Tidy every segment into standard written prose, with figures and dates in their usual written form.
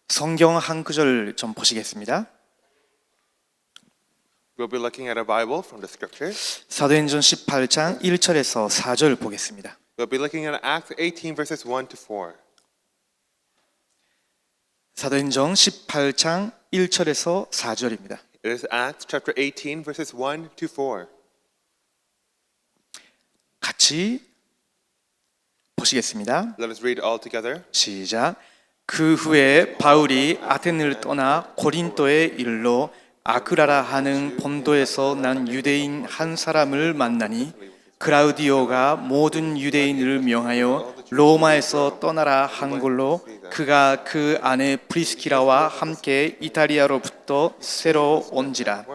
성경 한 구절 좀 보시겠습니다. We'll be looking at a Bible from the scriptures. 사도행전 18장 1절에서 4절 보겠습니다. We'll be looking at Acts 18 verses 1 to 4. 사도행전 18장 1절에서 4절입니다. It is Acts chapter 18 verses 1 to 4. 같이 보시겠습니다. Let us read all together. 시작. 그 후에 바울이 아테네를 떠나 고린도에 이르러 아크라라 하는 본도에서 난 유대인 한 사람을 만나니 클라우디오가 모든 유대인을 명하여 로마에서 떠나라 한 걸로 그가 그 아내 프리스키라와 함께 이탈리아로부터 새로 온지라.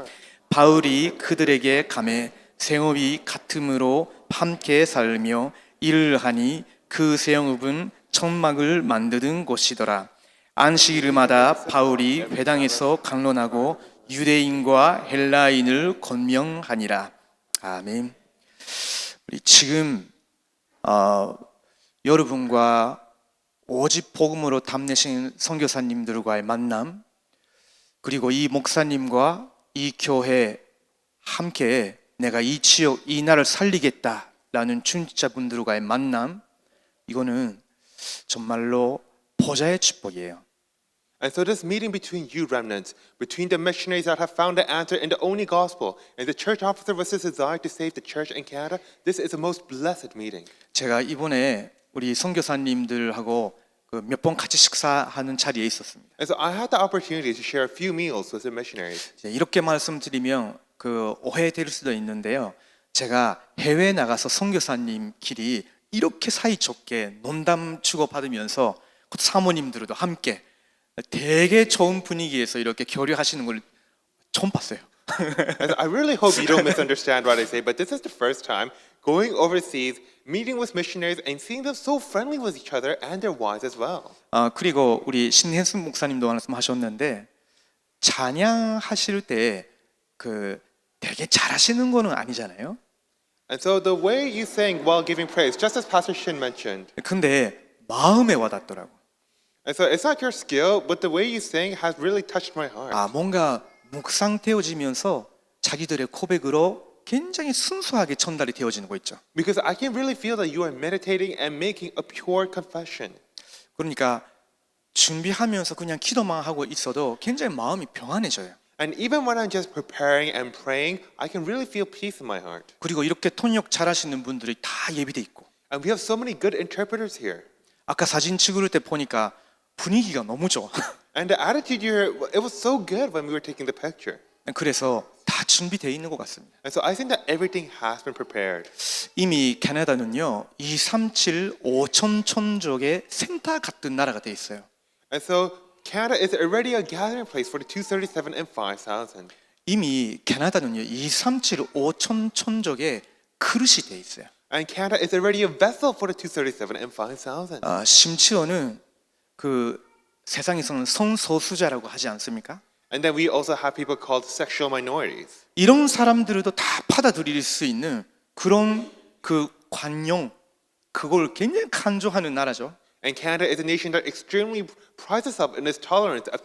바울이 그들에게 감해 생업이 같음으로 함께 살며 일을 하니 그 생업은 천막을 만드는 곳이더라. 안식일마다 바울이 회당에서 강론하고 유대인과 헬라인을 권명하니라. 아멘. 우리 지금 여러분과 오직 복음으로 담내신 선교사님들과의 만남, 그리고 이 목사님과 이 교회 함께 내가 이 지역, 이 나라를 살리겠다라는 중직자분들과의 만남, 이거는 정말로 보좌의 축복이에요. And so this meeting between you remnants, between the missionaries that have found the answer in the only gospel, and the church officer with his desire to save the church in Canada, this is a most blessed meeting. 제가 이번에 우리 선교사님들하고 몇 번 같이 식사하는 자리에 있었습니다. And so I had the opportunity to share a few meals with the missionaries. 이렇게 말씀드리면 오해될 수도 있는데요. 제가 해외에 나가서 선교사님끼리 이렇게 사이좋게 논담 주고받으면서 사모님들도 함께 되게 좋은 분위기에서 이렇게 교류하시는 걸 처음 봤어요. And so I really hope you don't misunderstand what I say, but this is the first time going overseas, meeting with missionaries and seeing them so friendly with each other and their wives as well. 그리고 우리 신혜순 목사님도 말씀하셨는데 찬양하실 때 되게 잘하시는 거는 아니잖아요. And so the way you sing while giving praise, just as Pastor Shin mentioned, 근데 마음에 와닿더라고. and so it's not your skill, but the way you sing has really touched my heart. 뭔가 묵상되어지면서 자기들의 고백으로 굉장히 순수하게 전달이 되어지는 거 있죠. Because I can really feel that you are meditating and making a pure confession. 그러니까 준비하면서 그냥 기도만 하고 있어도 굉장히 마음이 평안해져요. And even when I'm just preparing and praying, I can really feel peace in my heart. 그리고 이렇게 통역 잘하시는 분들이 다 예비돼 있고. And we have so many good interpreters here. 아까 사진 찍을 때 보니까 분위기가 너무 좋아. And the attitude here, it was so good when we were taking the picture. 그래서 다 준비되어 있는 것 같습니다. And so I think that everything has been prepared. 이미 캐나다는요, 237 5천 촌족의 센터 같은 나라가 돼 있어요. And so Canada is already a gathering place for the 237 and 5,000. 이미 캐나다는요, 237 5천 촌족의 그릇이 돼 있어요. And Canada is already a vessel for the 237 and 5,000. 심지어는 세상에서는 성소수자라고 하지 않습니까? And then we also have people called sexual minorities. 이런 사람들도 다 받아들일 수 있는 그런 관용, 그걸 굉장히 강조하는 나라죠. And Canada is a nation that extremely prides itself in its tolerance of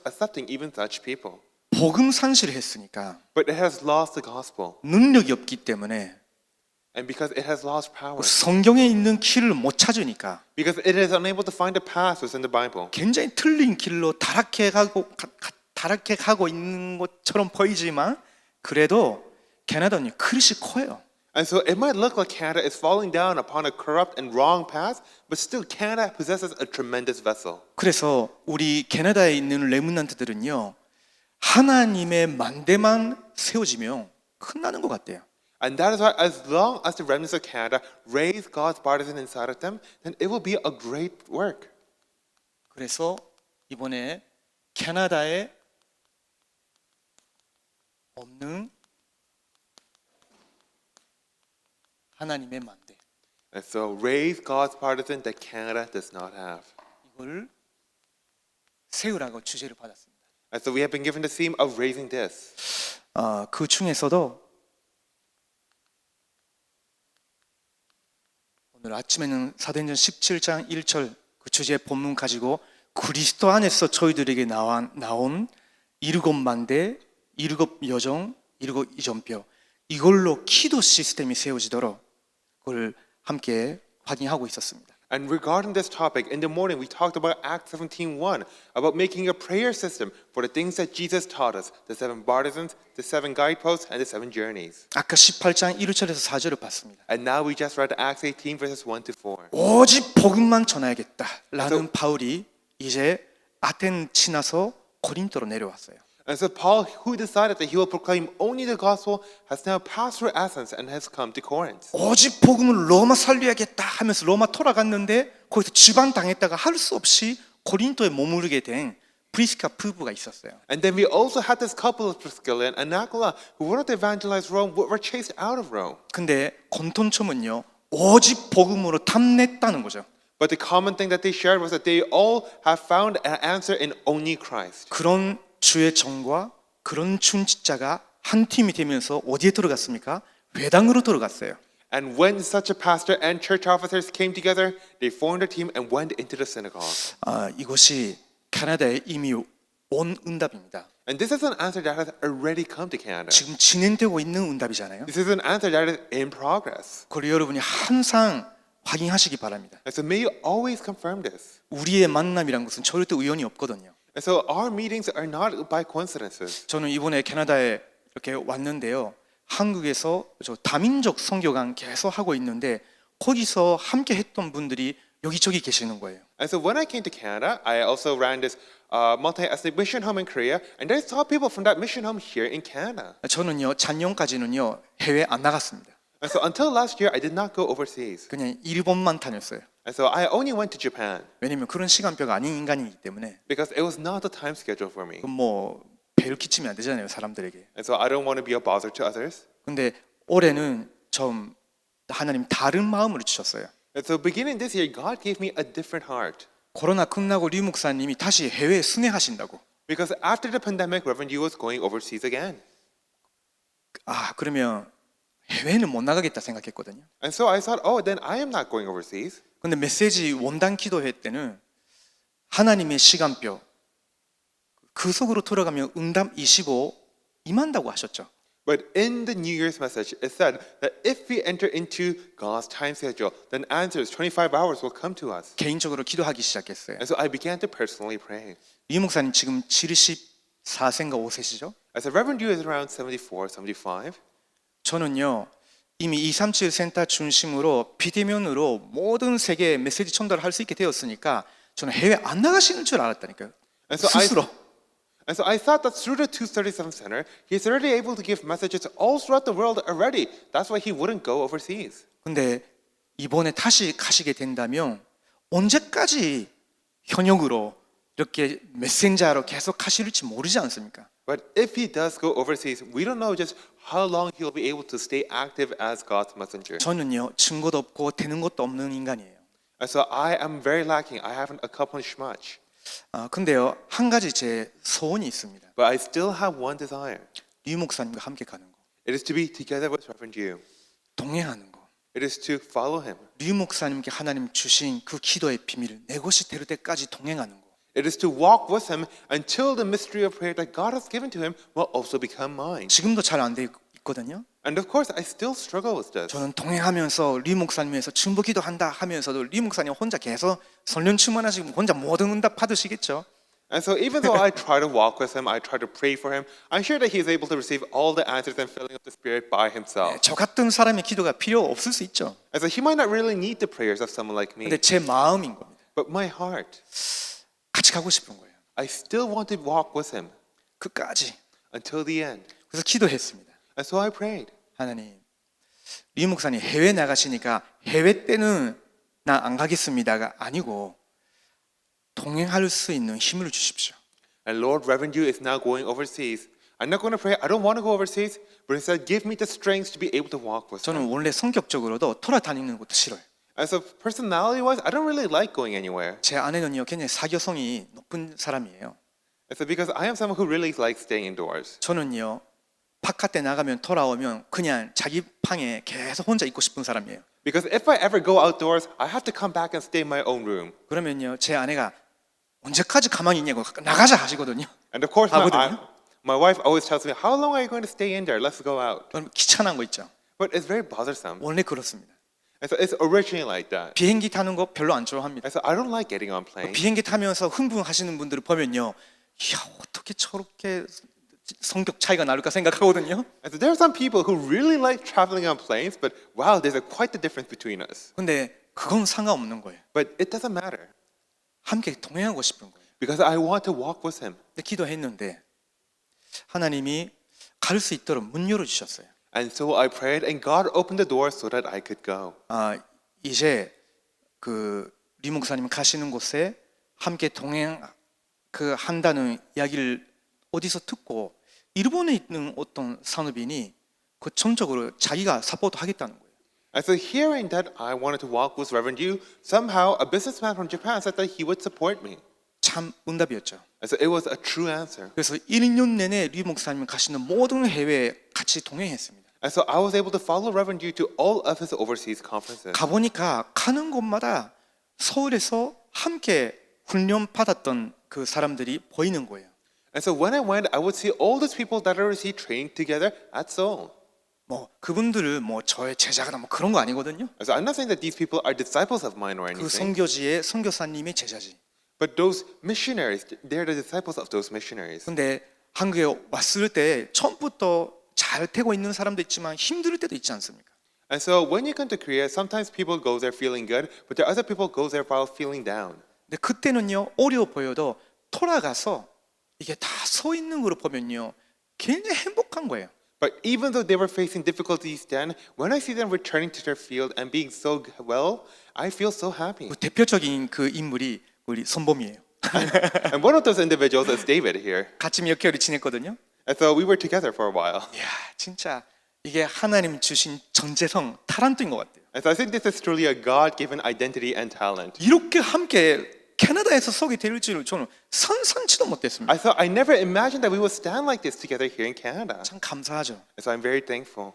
accepting even such people. 복음 산실했으니까 But it has lost the gospel. 능력이 없기 때문에 And because it has lost power. 성경에 있는 길을 못 찾으니까 Because it is unable to find the path within the Bible. 굉장히 틀린 길로 타락해 가고 있는 것처럼 보이지만 그래도 캐나다는 그릇이 커요. And so it might look like Canada is falling down upon a corrupt and wrong path, but still Canada possesses a tremendous vessel. 그래서 우리 캐나다에 있는 레문난트들은요, 하나님의 만대만 세워지면 끝나는 것 같대요. And that is why as long as the remnants of Canada raise God's partisan inside of them, then it will be a great work. 그래서 이번에 캐나다에 없는 하나님의 만대, And so raise God's partisan that Canada does not have. 이걸 세우라고 주제를 받았습니다. And so we have been given the theme of raising this. 그 중에서도 오늘 아침에는 사도행전 17장 1절 그 주제 본문 가지고 그리스도 안에서 저희들에게 나온 일곱 만대, 일곱 여정, 일곱 이정표 이걸로 기도 시스템이 세워지도록 그걸 함께 확인하고 있었습니다. And regarding this topic, in the morning we talked about Acts 17:1, about making a prayer system for the things that Jesus taught us, the 7 partisans, the 7 guideposts, and the 7 journeys. 아까 18장 1절에서 4절을 봤습니다. And now we just read Acts 18 verses 1 to 4. 오직 복음만 전하야겠다라는 바울이 이제 아텐 지나서 고린도로 내려왔어요. And so Paul, who decided that he will proclaim only the gospel, has now passed through Athens and has come to Corinth. 오직 복음을 로마 살려야겠다 하면서 로마 돌아갔는데 거기서 지방당했다가 할 수 없이 고린도에 머무르게 된 브리스카 부부가 있었어요. And then we also had this couple of Priscilla and Aquila who wanted to evangelize Rome, but were chased out of Rome. 근데 공통점은요, 오직 복음으로 답냈다는 거죠. But the common thing that they shared was that they all have found an answer in only Christ. 그런 주의 정과 그런 중직자가 한 팀이 되면서 어디에 들어갔습니까? 회당으로 들어갔어요. And when such a pastor and church officers came together, they formed a team and went into the synagogue. 이것이 캐나다에 이미 온 응답입니다. And this is an answer that has already come to Canada. 지금 진행되고 있는 응답이잖아요. This is an answer that is in progress. 그리고 여러분이 항상 확인하시기 바랍니다. And so may you always confirm this. 우리의 만남이란 것은 절대 우연이 없거든요. And so our meetings are not by coincidences. 저는 이번에 캐나다에 이렇게 왔는데요. 한국에서 저 다민족 선교관 계속 하고 있는데 거기서 함께 했던 분들이 여기저기 계시는 거예요. And so when I came to Canada, I also ran this multi-ethnic mission home in Korea, and I saw people from that mission home here in Canada. 저는요 작년까지는요 해외 안 나갔습니다. And so until last year, I did not go overseas. 그냥 일본만 다녔어요. And so I only went to Japan 왜냐면 그런 시간표가 아닌 인간이기 때문에 because it was not the time schedule for me. 뭐 배를 끼치면 안 되잖아요 사람들에게. And so I don't want to be a bother to others. 근데 올해는 좀 하나님 다른 마음을 주셨어요. And so beginning this year, God gave me a different heart. 코로나 끝나고 류 목사님이 다시 해외에 순회하신다고. Because after the pandemic, Reverend Yu was going overseas again. 그러면 해외는 못 나가겠다 생각했거든요. And so I thought, oh, then I am not going overseas. 근데 메시지 원단 기도회 때는 하나님의 시간표 그 속으로 들어가면 응답 25 임한다고 하셨죠. But in the New Year's message, it said that if we enter into God's time schedule, then answers 25 hours will come to us. 개인적으로 기도하기 시작했어요. And so I began to personally pray. 이 목사님 지금 74세인가 5세시죠? I said, Reverend Yu is around 74, 75. 저는요 이미 237 센터 중심으로 비대면으로 모든 세계에 메시지 전달을 할 수 있게 되었으니까 저는 해외 안 나가시는 줄 알았다니까요. 스스로. And so I thought that through the 237 Center, he's already able to give messages all throughout the world already. That's why he wouldn't go overseas. 근데 이번에 다시 가시게 된다면 언제까지 현역으로 이렇게 메신저로 계속 하실지 모르지 않습니까? But if he does go overseas, we don't know just how long he'll be able to stay active as God's messenger. 저는요 증거도 없고 되는 것도 없는 인간이에요. And so I am very lacking. I haven't accomplished much. 근데요 한 가지 제 소원이 있습니다. But I still have one desire. 류 목사님과 함께 가는 거, It is to be together with Reverend Yu. 동행하는 거. It is to follow him. 류 목사님께 하나님 주신 그 기도의 비밀을 내 것이 될 때까지 동행하는 거. It is to walk with him until the mystery of prayer that God has given to him will also become mine. 지금도 잘 안 돼 있거든요. And of course, I still struggle with this. 저는 동행하면서 류 목사님에서 중보 기도한다 하면서도 류 목사님 혼자 계속 설령 충만하시고 혼자 모든 응답 받으시겠죠. And so even though I try to walk with him, I try to pray for him, I'm sure that he is able to receive all the answers and filling of the Spirit by himself. 저 같은 사람의 기도가 필요 없을 수 있죠. And so he might not really need the prayers of someone like me. 근데 제 마음인 겁니다. But my heart, 같이 가고 싶은 거예요. I still want to walk with him 끝까지. until the end. 그래서 기도했습니다. And so I prayed. 하나님, 류 목사님 해외 나가시니까 해외 때는 나 안 가겠습니다가 아니고 동행할 수 있는 힘을 주십시오. And Lord, Reverend Yu is now going overseas. I'm not going to pray. I don't want to go overseas, but instead give me the strength to be able to walk with him. 저는 원래 성격적으로도 돌아다니는 것도 싫어요. And so personality-wise, I don't really like going anywhere. 제 아내는요 굉장히 사교성이 높은 사람이에요. And so because I am someone who really likes staying indoors. 저는요 바깥에 나가면 돌아오면 그냥 자기 방에 계속 혼자 있고 싶은 사람이에요. Because if I ever go outdoors, I have to come back and stay in my own room. 그러면요 제 아내가 언제까지 가만히 있냐고 나가자 하시거든요. And of course, 하거든요. my wife always tells me, "How long are you going to stay in there? Let's go out." 그럼 귀찮은 거 있죠. But it's very bothersome. 원래 그렇습니다. And so it's originally like that. 비행기 타는 거 별로 안 좋아합니다. And so I don't like getting on planes. 비행기 타면서 흥분하시는 분들을 보면요, 이야 어떻게 저렇게 성격 차이가 나를까 생각하거든요. And so there are some people who really like traveling on planes, but wow, there's quite the difference between us. 근데 그건 상관없는 거예요. But it doesn't matter 함께 동행하고 싶은 거예요. because I want to walk with him. 근데 기도했는데 하나님이 갈 수 있도록 문 열어주셨어요. And so I prayed, and God opened the door so that I could go. 이제 리 목사님 가시는 곳에 함께 동행 한다는 이야기를 어디서 듣고 일본에 있는 어떤 산업인이 전적으로 자기가 사포트 하겠다는 거예요. And so hearing that I wanted to walk with Reverend Yu, somehow a businessman from Japan said that he would support me. 참 응답이었죠. And so it was a true answer. 그래서 1년 내내 리 목사님 가시는 모든 해외에 같이 동행했습니다. And so I was able to follow Reverend Yu to all of his overseas conferences. 가보니까 가는 곳마다 서울에서 함께 훈련 받았던 그 사람들이 보이는 거예요. And so when I went, I would see all these people that I received training together at Seoul. 그분들을 저의 제자가 그런 거 아니거든요. And so I'm not saying that these people are disciples of mine or 그 anything, 선교지의 선교사님의 제자지. but those missionaries, they're the disciples of those missionaries. 근데 한국에 왔을 때 처음부터 잘 되고 있는 사람도 있지만 힘들 때도 있지 않습니까? And so when you come to Korea, sometimes people go there feeling good, but there are other people go there while feeling down. 근데 그때는요 어려워 보여도 돌아가서 이게 다 서 있는 거로 보면요 굉장히 행복한 거예요. But even though they were facing difficulties then, when I see them returning to their field and being so well, I feel so happy. 그 대표적인 그 인물이 우리 선범이에요. And one of those individuals is David here. 같이 몇 개월을 지냈거든요. And so we were together for a while. 이야 진짜 이게 하나님 주신 전재성 타란트인 것 같아요. And so I think this is truly a God-given identity and talent. 이렇게 함께 캐나다에서 서게 될 줄을 저는 상상치도 못했습니다. I thought I never imagined that we would stand like this together here in Canada. 참 감사하죠. And so I'm very thankful.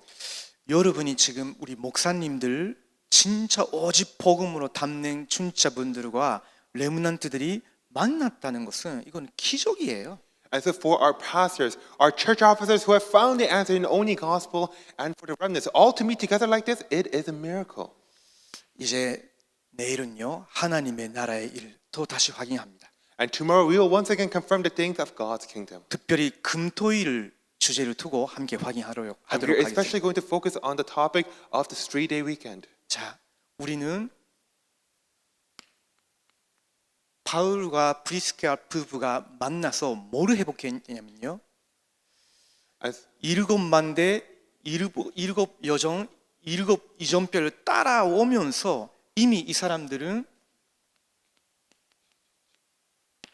여러분이 지금 우리 목사님들 진짜 오직 복음으로 담는 중자분들과 레므넌트들이 만났다는 것은 이건 기적이에요. And so for our pastors, our church officers who have found the answer in the only gospel, and for the remnants, all to meet together like this, it is a miracle. 이제 내일은요 하나님의 나라의 일 또 다시 확인합니다. And tomorrow we will once again confirm the things of God's kingdom. 특별히 금토일을 주제를 두고 함께 확인하도록 And we're 하겠습니다. especially going to focus on the topic of the 3-day weekend. 자, 우리는 바울과 브리스케아 부부가 만나서 뭐를 회복했냐면요. As, 7만 대 7 여정 7 이정표를 따라오면서 이미 이 사람들은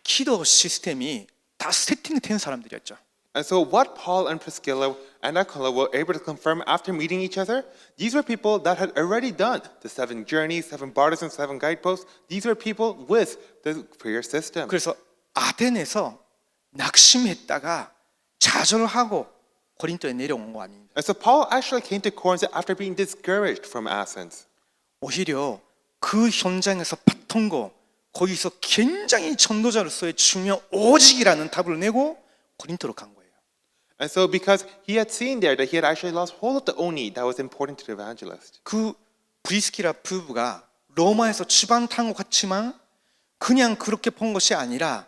기도 시스템이 다 세팅된 사람들이었죠. and so what Paul and Priscilla and Aquila were able to confirm after meeting each other, these were people that had already done the 7 journeys, 7 borders, and 7 guideposts. These were people with the prayer system. 그래서 아덴에서 낙심했다가 좌절하고 고린도에 내려온 거 아닙니다. And so Paul actually came to Corinth after being discouraged from Athens. 오히려 그 현장에서 봤던 거 거기서 굉장히 전도자로서의 중요한 오직이라는 답을 내고 고린도로 간 거예요. And so because he had seen there that he had actually lost hold of the only that was important to the evangelist. 그 브리스키라 부부가 로마에서 추방탄 것 같지만 그냥 그렇게 본 것이 아니라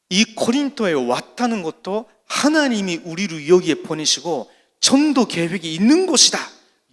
이 고린도에 왔다는 것도 하나님이 우리를 여기에 보내시고 전도 계획이 있는 곳이다.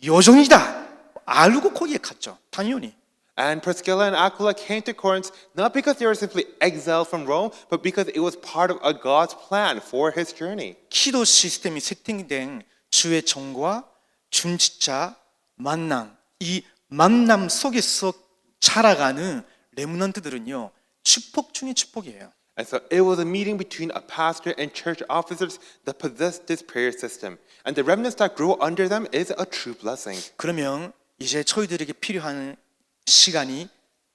여정이다. 알고 거기에 갔죠. 당연히. And Priscilla and Aquila came to Corinth not because they were simply exiled from Rome, but because it was part of a God's plan for his journey. 기도 시스템이 세팅된 주의 정과 중지자 만남, 이 만남 속에서 자라가는 레므넌트들은요 축복 중의 축복이에요. And so it was a meeting between a pastor and church officers that possessed this prayer system. And the remnants that grew under them is a true blessing. 그러면 이제 저희들에게 필요한 시간이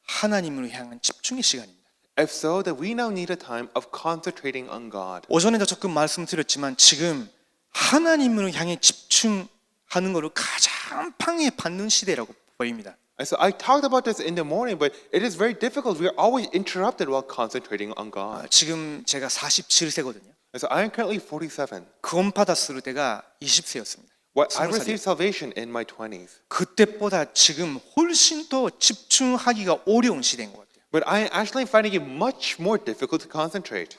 하나님을 향한 집중의 시간입니다. If so, then we now need a time of concentrating on God. 오전에도 조금 말씀드렸지만 지금 하나님을 향해 집중하는 것을 가장 방해받는 시대라고 보입니다. And so I talked about this in the morning, but it is very difficult. We are always interrupted while concentrating on God. 지금 제가 47세거든요. And so I am currently 47. 구원 받았을 때가 20세였습니다. I received salvation in my 20s. 그때보다 지금 훨씬 더 집중하기가 어려운 시대인 것 같아요. But I am actually finding it much more difficult to concentrate.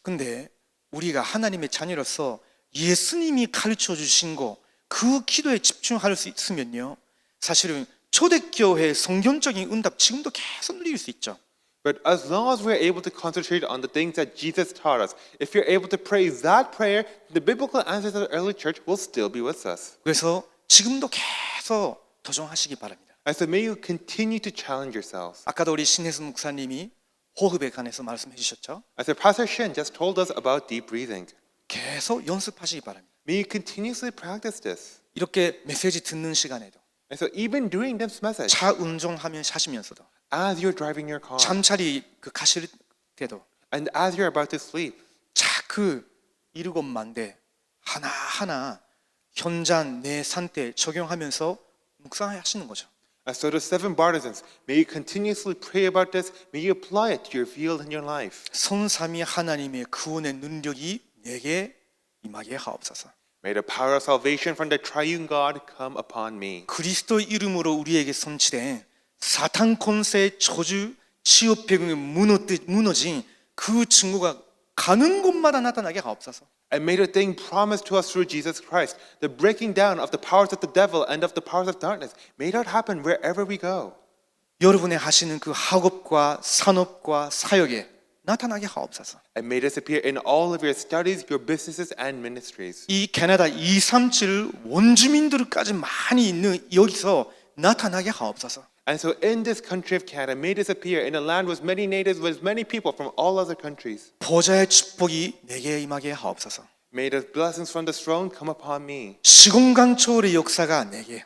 근데 우리가 하나님의 자녀로서 예수님이 가르쳐 주신 거 그 기도에 집중할 수 있으면요, 사실은 초대교회 성경적인 응답 지금도 계속 누릴 수 있죠. But as long as we're able to concentrate on the things that Jesus taught us, if you're able to pray that prayer, the biblical answers of the early church will still be with us. 그래서 지금도 계속 도전하시기 바랍니다. And so may you continue to challenge yourselves. 아까도 우리 신혜순 목사님이 호흡에 관해서 말씀해 주셨죠. As our Pastor Shin just told us about deep breathing, 계속 연습하시기 바랍니다. may you continuously practice this. 이렇게 메시지 듣는 시간에도, And so even during this message, 차 운전하면서도, as you're driving your car, 잠자리 가실 때도 and as you're about to sleep, 그 7만대 하나하나 현장 내 상태에 적용하면서 묵상하시는 거죠. and so the 7 bartisans, may you continuously pray about this, may you apply it to your field in your life. 성삼위 하나님의 구원의 능력이 내게 임하게 하옵소서. May the power of salvation from the triune God come upon me. 그리스도 이름으로 우리에게 선치된 사탄 권세의 저주 지옥 배경이 무너진 그 증거가 가는 곳마다 나타나게 하옵소서. And may the thing promised to us through Jesus Christ, the breaking down of the powers of the devil and of the powers of darkness, may that happen wherever we go. 여러분의 하시는 그 학업과 산업과 사역에 나타나게 하옵소서. And may this appear in all of your studies, your businesses, and ministries. 이 캐나다 237 원주민들까지 많이 있는 여기서 나타나게 하옵소서. And so in this country of Canada, may this appear in a land with many natives, with many people from all other countries. 보좌의 축복이 내게 임하게 하옵소서. May the blessings from the throne come upon me. 시공간 초월의 역사가 내게,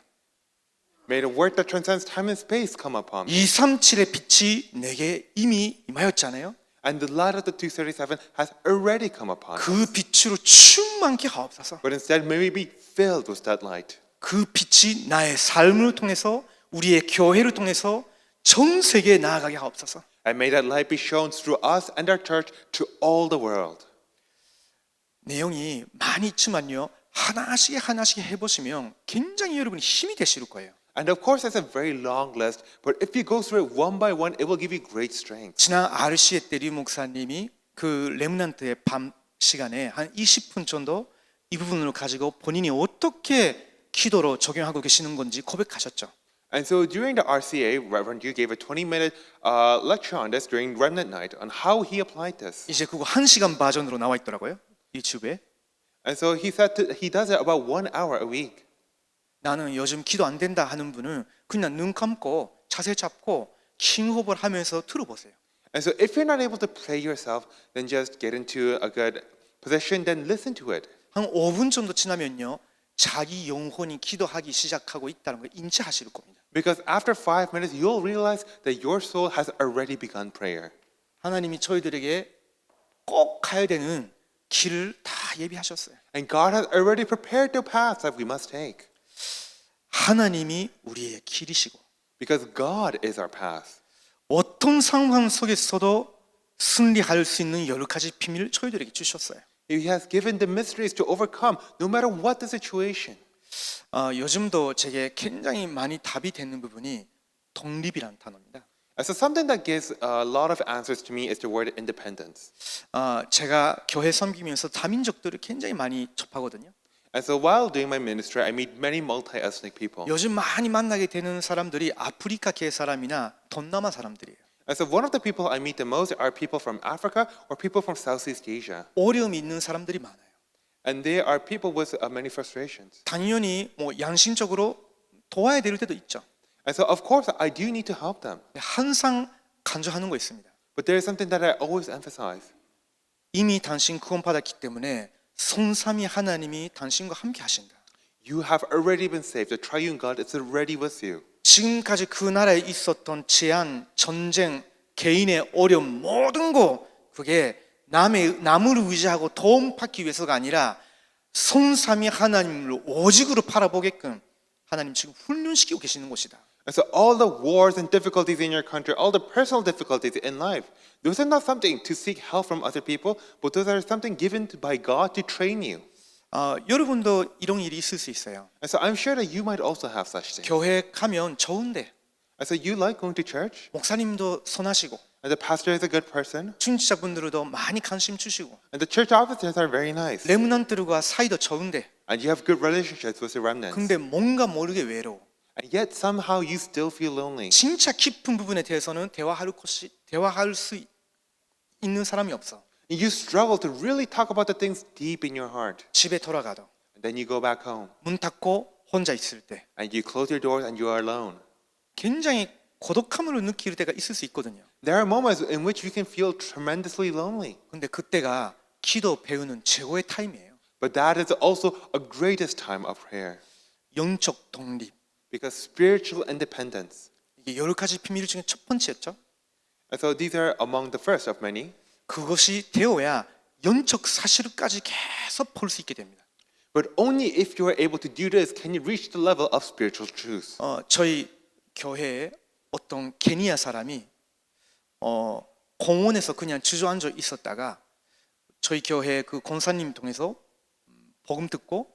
May the work that transcends time and space come upon me. 237의 빛이 내게 이미 임하였잖아요. And the light of the 237 has already come upon us. 그 빛으로 충만케 하옵소서. But instead, may we be filled with that light. 그 빛이 나의 삶을 통해서, 우리의 교회를 통해서 전 세계에 나아가게 하옵소서. And may that light be shown through us and our church to all the world. 내용이 많이 있지만요, 하나씩 해보시면 굉장히 여러분이 힘이 되실 거예요. And of course, that's a very long list, but if you go through it one by one, it will give you great strength. 지난 RC의 때 류 목사님이 그 렘넌트의 밤 시간에 한 20분 정도 이 부분을 가지고 본인이 어떻게 기도로 적용하고 계시는 건지 고백하셨죠. And so during the RCA, Reverend Yu gave a 20-minute lecture on this during Remnant Night on how he applied this. 이제 그거 1시간 버전으로 나와 있더라고요, 유튜브에. And so he said he does it about 1 hour a week. 나는 요즘 기도 안 된다 하는 분은 그냥 눈 감고 자세 잡고 킹호흡을 하면서 들어보세요. And so if you're not able to pray yourself, then just get into a good position, then listen to it. 한 5분 정도 지나면요, 자기 영혼이 기도하기 시작하고 있다는 걸 인지하실 겁니다. Because after 5 minutes, you'll realize that your soul has already begun prayer. 하나님이 저희들에게 꼭 가야 되는 길을 다 예비하셨어요. And God has already prepared the path that we must take. 하나님이 우리의 길이시고, Because God is our path. 어떤 상황 속에서도 승리할 수 있는 여러 가지 비밀을 저희들에게 주셨어요. He has given the mysteries to overcome no matter what the situation. 요즘도 제게 굉장히 많이 답이 되는 부분이 독립이라는 단어입니다. And so something that gives a lot of answers to me is the word independence. 제가 교회 섬기면서 다민족들을 굉장히 많이 접하거든요. And so while doing my ministry, I meet many multi-ethnic people. 요즘 많이 만나게 되는 사람들이 아프리카계 사람이나 동남아 사람들이에요. And so one of the people I meet the most are people from Africa or people from Southeast Asia. 어려움이 있는 사람들이 많아요. And they are people with many frustrations. 당연히 양심적으로 도와야 될 때도 있죠. And so of course I do need to help them. 항상 강조하는 거 있습니다. But there is something that I always emphasize. 이미 당신 구원받았기 때문에 성삼위 하나님이 당신과 함께 하신다. You have already been saved. The triune God is already with you. 지금까지 그 나라에 있었던 재앙, 전쟁, 개인의 어려움 모든 거 그게 남을 의지하고 도움 받기 위해서가 아니라 성삼위 하나님을 오직으로 바라보게끔 하나님 지금 훈련시키고 계시는 것이다. And so all the wars and difficulties in your country, all the personal difficulties in life, those are not something to seek help from other people, but those are something given by God to train you. 여러분도 이런 일이 있을 수 있어요. And so I'm sure that you might also have such things. 교회 가면 좋은데 And so you like going to church, 목사님도 선하시고 and the pastor is a good person, 중직자분들도 많이 관심 주시고 and the church officers are very nice, 레므넌트들과 사이도 좋은데 and you have good relationships with the remnants. 근데 뭔가 모르게 외로워. And yet somehow you still feel lonely. 진짜 깊은 부분에 대해서는 대화할 수 있는 사람이 없어. And you struggle to really talk about the things deep in your heart. 집에 돌아가도 And then you go back home, 문 닫고 혼자 있을 때 and you close your doors and you are alone. 굉장히 고독함을 느낄 때가 있을 수 있거든요. There are moments in which you can feel tremendously lonely. 근데 그때가 기도 배우는 최고의 타임이에요. But that is also a greatest time of prayer. 영적 독립. Because spiritual independence. 이게 여러 가지 비밀 중에 첫 번째였죠. And so these are among the first of many. 그것이 되어야 영적 사실까지 계속 볼 수 있게 됩니다. But only if you are able to do this can you reach the level of spiritual truth. 저희 교회에 어떤 케니아 사람이 공원에서 그냥 주저앉아 있었다가 저희 교회 그 권사님 통해서 복음 듣고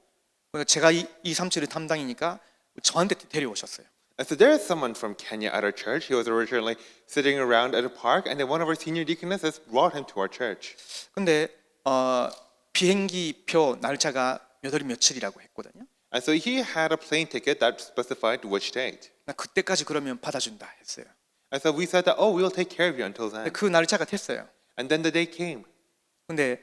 제가 237을 담당이니까 저한테 데려오셨어요. And so there is someone from Kenya at our church. He was originally sitting around at a park, and then one of our senior deaconesses brought him to our church. 근데 비행기표 날짜가 몇 월 며칠이라고 했거든요. And so he had a plane ticket that specified which date. 나 그때까지 그러면 받아준다 했어요. And so we said that, oh, we'll take care of you until 근데 then. 그 날짜가 됐어요. And then the day came. 근데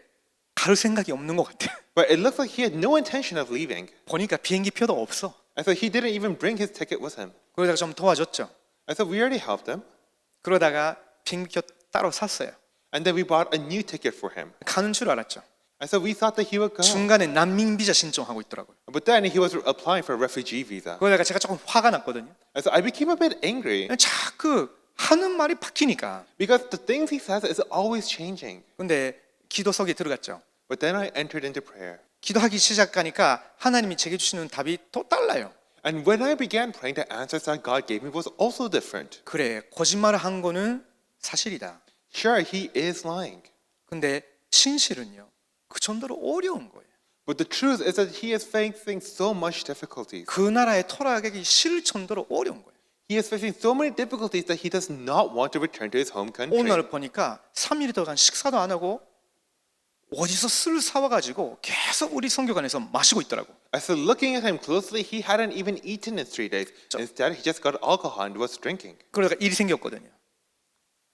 갈 생각이 없는 것 같아요. But it looks like he had no intention of leaving. 보니까 비행기표도 없어. And so he didn't even bring his ticket with him. 그러다가 좀 도와줬죠. And so we already helped him. 그러다가 비행기표 따로 샀어요. And then we bought a new ticket for him. 가는 줄 알았죠. And so we thought that he would go. 중간에 난민 비자 신청하고 있더라고요. But then he was applying for a refugee visa. 그러다가 제가 조금 화가 났거든요. And so I became a bit angry 자꾸 하는 말이 바뀌니까. because the things he says is always changing. 근데 기도 속에 들어갔죠. But then I entered into prayer. 기도하기 시작하니까 하나님이 제게 주시는 답이 또 달라요. And when I began praying, the answers that God gave me was also different. 그래, 거짓말을 한 거는 사실이다. Sure, he is lying. 근데 진실은요, 그 정도로 어려운 거예요. But the truth is that he is facing so much difficulties. 그 나라에 돌아가기 싫을 정도로 어려운 거예요. He is facing so many difficulties that he does not want to return to his home country. 오늘 보니까 3일 동안 식사도 안 하고 어디서 술 사와가지고 계속 우리 성교관에서 마시고 있더라고. So looking at him closely, he hadn't even eaten in 3 days. Instead, he just got alcohol and was drinking. 그러다가 일이 생겼거든요.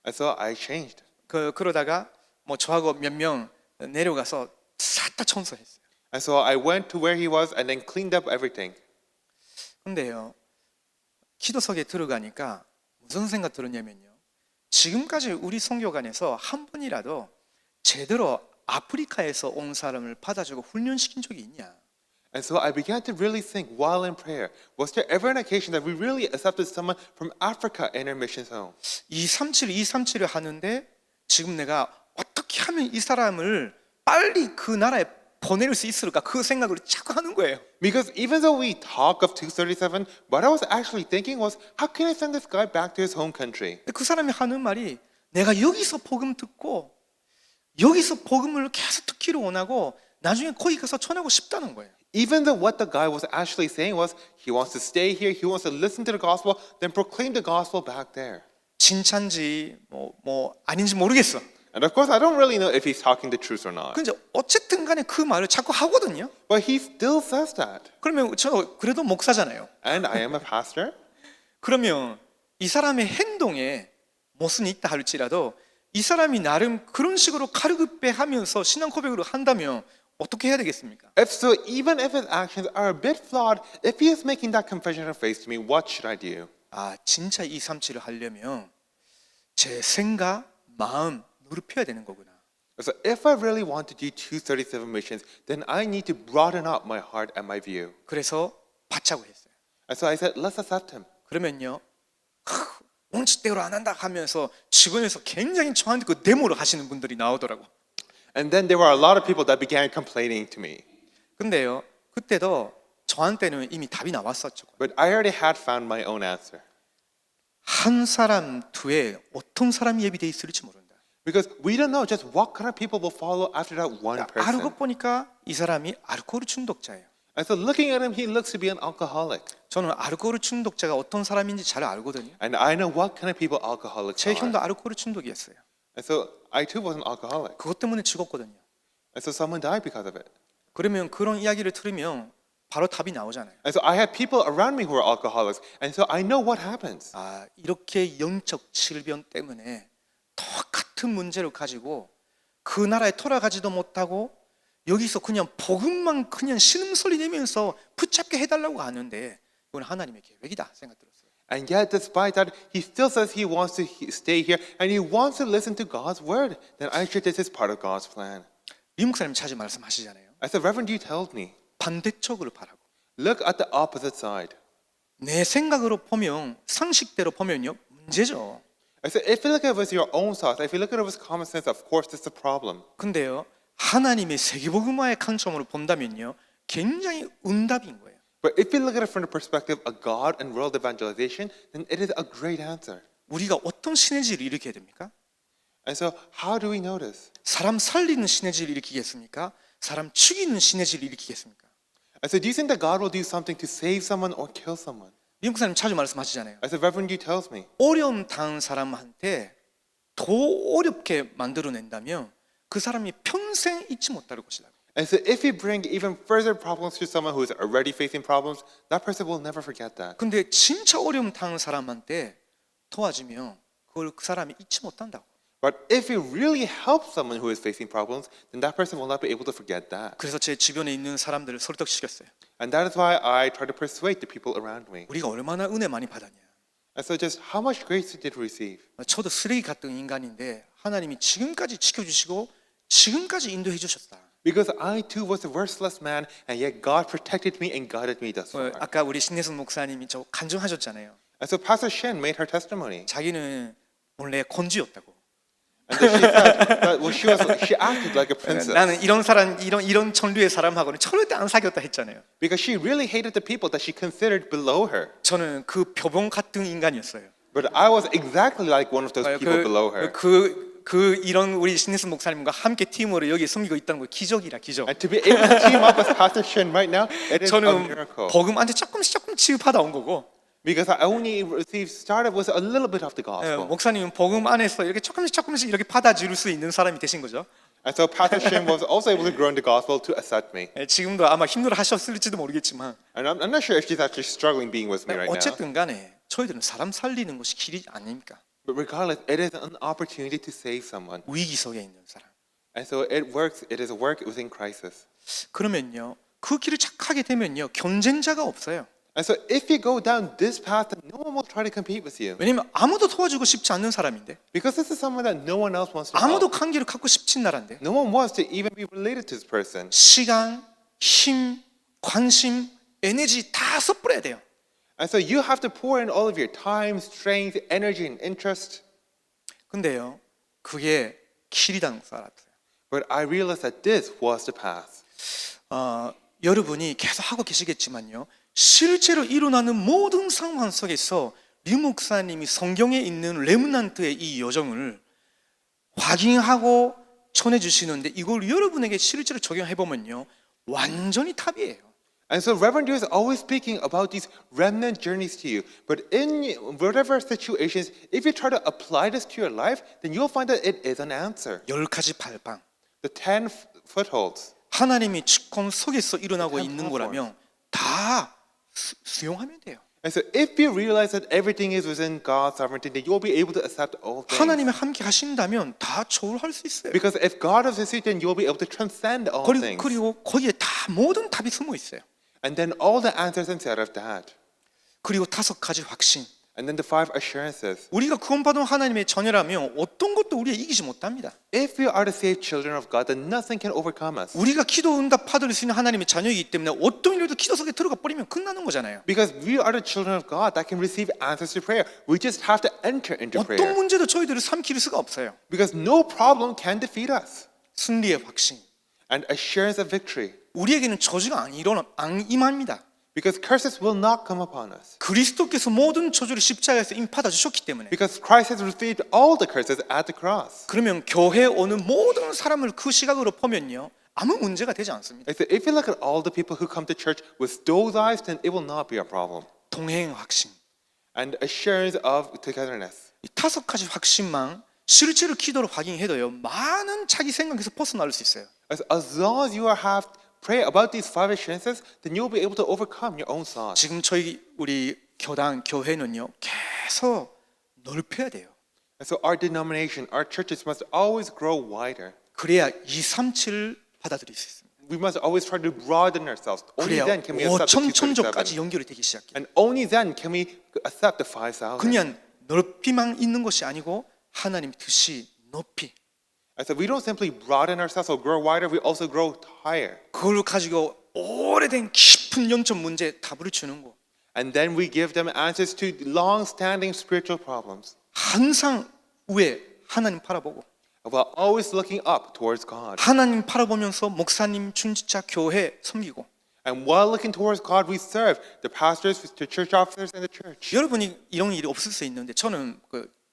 And so I changed. 그러다가 뭐 저하고 몇 명 내려가서 싹 다 청소했어요. And so I went to where he was and then cleaned up everything. 근데요, 기도석에 들어가니까 무슨 생각 들었냐면요. 지금까지 우리 성교관에서 한 번이라도 제대로 아프리카에서 온 사람을 받아주고 훈련시킨 적이 있냐? And so I began to really think while in prayer, was there ever an occasion that we really accepted someone from Africa in our mission home? 237을 하는데 지금 내가 어떻게 하면 이 사람을 빨리 그 나라에 보낼 수 있을까? 그 생각을 자꾸 하는 거예요. Because even though we talk of 237, what I was actually thinking was, how can I send this guy back to his home country? 그 사람이 하는 말이 내가 여기서 복음 듣고 여기서 복음을 계속 듣기를 원하고 나중에 거기 가서 전하고 싶다는 거예요. Even though what the guy was actually saying was, he wants to stay here, he wants to listen to the gospel, then proclaim the gospel back there. 진짜인지 뭐 아닌지 모르겠어. And of course, I don't really know if he's talking the truth or not. 근데 어쨌든 간에 그 말을 자꾸 하거든요. But he still says that. 그러면 저 그래도 목사잖아요. And I am a pastor. 그러면 이 사람의 행동에 무슨 있다 할지라도 이 사람이 나름 그런 식으로 카르그페하면서 신앙 고백으로 한다면 어떻게 해야 되겠습니까? If so, even if his actions are a bit flawed, if he is making that confession of faith to me, what should I do? 진짜 237을 하려면 제 생각, 마음 누릅혀야 되는 거구나. So if I really want to do 237 missions, then I need to broaden up my heart and my view. 그래서 받자고 했어요. And so I said, let's accept him. 그러면요, 원칙대로 안 한다 하면서 주변에서 굉장히 저한테 그 데모를 하시는 분들이 나오더라고. And then there were a lot of people that began complaining to me. 근데요, 그때도 저한테는 이미 답이 나왔었죠. But I already had found my own answer. 한 사람 뒤에 어떤 사람이 예비되어 있을지 모른다. Because we don't know just what kind of people will follow after that one person. 알고 보니까 이 사람이 알코올 중독자예요. And so looking at him, he looks to be an alcoholic. 저는 알코올 중독자가 어떤 사람인지 잘 알거든요. And I know what kind of people alcoholics 제 are. 형도 알코올 중독이었어요. And so I too was an alcoholic. 그것 때문에 죽었거든요. And so someone died because of it. 그러면 그런 이야기를 들으면 바로 답이 나오잖아요. And so I had people around me who were alcoholics. And so I know what happens. 아, 이렇게 영적 질병 때문에 똑같은 문제를 가지고 그 나라에 돌아가지도 못하고 여기서 그냥 복음만 그냥 신음소리 내면서 붙잡게 해달라고 하는데 이건 하나님의 계획이다 생각 들었어요. And yet, despite that, he still says he wants to stay here and he wants to listen to God's word. Then I sure this is part of God's plan. 리 목사님 자주 말씀하시잖아요. I said, Reverend, you told me, 반대쪽으로 바라고. look at the opposite side. 내 생각으로 보면 상식대로 보면요 문제죠. I said, if you look at it with your own thoughts, if you look at it with common sense, of course, this is a problem. 근데요 하나님의 세계복음화의 관점으로 본다면요 굉장히 응답인 거예요. But if you look at it from the perspective of God and world evangelization, then it is a great answer. 우리가 어떤 시너지를 일으켜야 됩니까? And so, how do we know this? 사람 살리는 시너지를 일으키겠습니까? 사람 죽이는 시너지를 일으키겠습니까? I said, do you think that God will do something to save someone or kill someone? 리 목사님 자주 말씀하시잖아요. I said, Reverend, you tells me. 어려움 당한 사람한테 더 어렵게 만들어낸다면 그 사람이 평생 잊지 못할 것이다. And so if you bring even further problems to someone who is already facing problems, that person will never forget that. 근데 진짜 어려움 당한 사람한테 도와주면 그걸 그 사람이 잊지 못한다고. But if you really help someone who is facing problems, then that person will not be able to forget that. 그래서 제 주변에 있는 사람들을 설득시켰어요. And that is why I try to persuade the people around me. 우리가 얼마나 은혜 많이 받았냐. And so just how much grace did we receive? 저도 쓰레기 같은 인간인데 하나님이 지금까지 지켜주시고 지금까지 인도해 주셨다. Because I too was a worthless man, and yet God protected me and guided me thus far. 아까 우리 신혜선 목사님이 저 간증하셨잖아요. And so Pastor Shin made her testimony. 자기는 원래 건주였다고. And then she said that well, she acted like a princess. 나는 이런 사람 이런 전류의 사람하고는 절대 안 사귀었다 했잖아요. Because she really hated the people that she considered below her. 저는 그 표범 같은 인간이었어요. But I was exactly like one of those people below her. 이런 우리 신혜선 목사님과 함께 팀으로 여기 섬기고 있다는 거 기적이라 기적. And to be able to team up with Pastor Shin right now, it is a 저는 miracle. 복음한테 조금씩 지급하다 온 거고. Because I only started with a little bit of the gospel. 목사님은 복음 안에서 이렇게 조금씩 이렇게 받아줄 수 있는 사람이 되신 거죠. And so Pastor Shin was also able to grow in the gospel to accept me. 지금도 아마 힘들어 하셨을지도 모르겠지만 And I'm not sure if she's actually struggling being with me right now. 어쨌든 간에 저희들은 사람 살리는 것이 길이 아닙니까? But regardless, it is an opportunity to save someone. 위기 속에 있는 사람. And so it works. It is a work within crisis. 그러면요 그 길을 착하게 되면요 경쟁자가 없어요. And so if you go down this path, then no one will try to compete with you. 왜냐면 아무도 도와주고 싶지 않는 사람인데 Because this is someone that no one else wants to 아무도 help. 관계를 갖고 싶진 나란데 No one wants to even be related to this person. 시간, 힘, 관심, 에너지 다 쏟아야 돼요. And so you have to pour in all of your time, strength, energy, and interest. 근데요 그게 길이라는 걸 알았어요. But I realized that this was the path. 여러분이 계속 하고 계시겠지만요 실제로 일어나는 모든 상황 속에서 리 목사님이 성경에 있는 렘넌트의 이 여정을 확인하고 전해주시는데 이걸 여러분에게 실제로 적용해 보면요 완전히 답이에요. And so Reverend Yu is always speaking about these remnant journeys to you. But in whatever situations, if you try to apply this to your life, then you'll find that it is an answer. 10가지 발방 The 10 footholds. 하나님의 주권 속에서 일어나고 Ten 있는 거라면 다 수용하면 돼요. And so if you realize that everything is within God's sovereignty, then you'll be able to accept all things. 하나님이 함께 하신다면 다 조율할 수 있어요. Because if God is with you, then you'll be able to transcend all things. 그리고 거기에 다 모든 답이 숨어 있어요. And then all the answers inside of that. 그리고 5가지 확신. And then the 5 assurances. 우리가 구원받은 하나님의 자녀라면 어떤 것도 우리가 이기지 못합니다. If we are the saved children of God, then nothing can overcome us. 우리가 기도 응답 받을 수 있는 하나님의 자녀이기 때문에 어떤 일도 기도 속에 들어가 버리면 끝나는 거잖아요. Because we are the children of God that can receive answers to prayer. We just have to enter into 어떤 prayer. 문제도 저희들을 삼킬 수가 없어요. Because no problem can defeat us. 승리의 확신. And assurance of victory. 우리에게는 저주가 안 임합니다. Because curses will not come upon us. 그리스도께서 모든 저주를 십자가에서 이미 받아주셨기 때문에. Because Christ has received all the curses at the cross. 그러면 교회에 오는 모든 사람을 그 시각으로 보면요, 아무 문제가 되지 않습니다. So if you look at all the people who come to church with those eyes, then it will not be a problem. 동행 확신. And assurance of togetherness. 이 5가지 확신만 실제로 기도로 확인해도요, 많은 자기 생각에서 벗어날 수 있어요. As long as you have pray about these 5 assurances, then you'll be able to overcome your own thoughts. 지금 우리 교회는요, 계속 넓혀야 돼요. And so our denomination, our churches must always grow wider. 그래야 237을 받아들일 수 있습니다. We must always try to broaden ourselves. Only 그래야 then can we accept 5천 the 천조까지 237. 연결이 되기 시작해요. And only then can we accept the 5,000. 그냥 넓이만 있는 것이 아니고 하나님 뜻이 높이. And so we don't simply broaden ourselves or grow wider, we also grow higher. 그걸 가지고 오래된 깊은 영적 문제에 답을 주는 거. And then we give them answers to long-standing spiritual problems. 항상 위에 하나님 바라보고 While always looking up towards God. 하나님 바라보면서 목사님, 중직자, 교회 섬기고 And while looking towards God, we serve the pastors, the church officers, and the church. 여러분이 이런 일이 없을 수 있는데 저는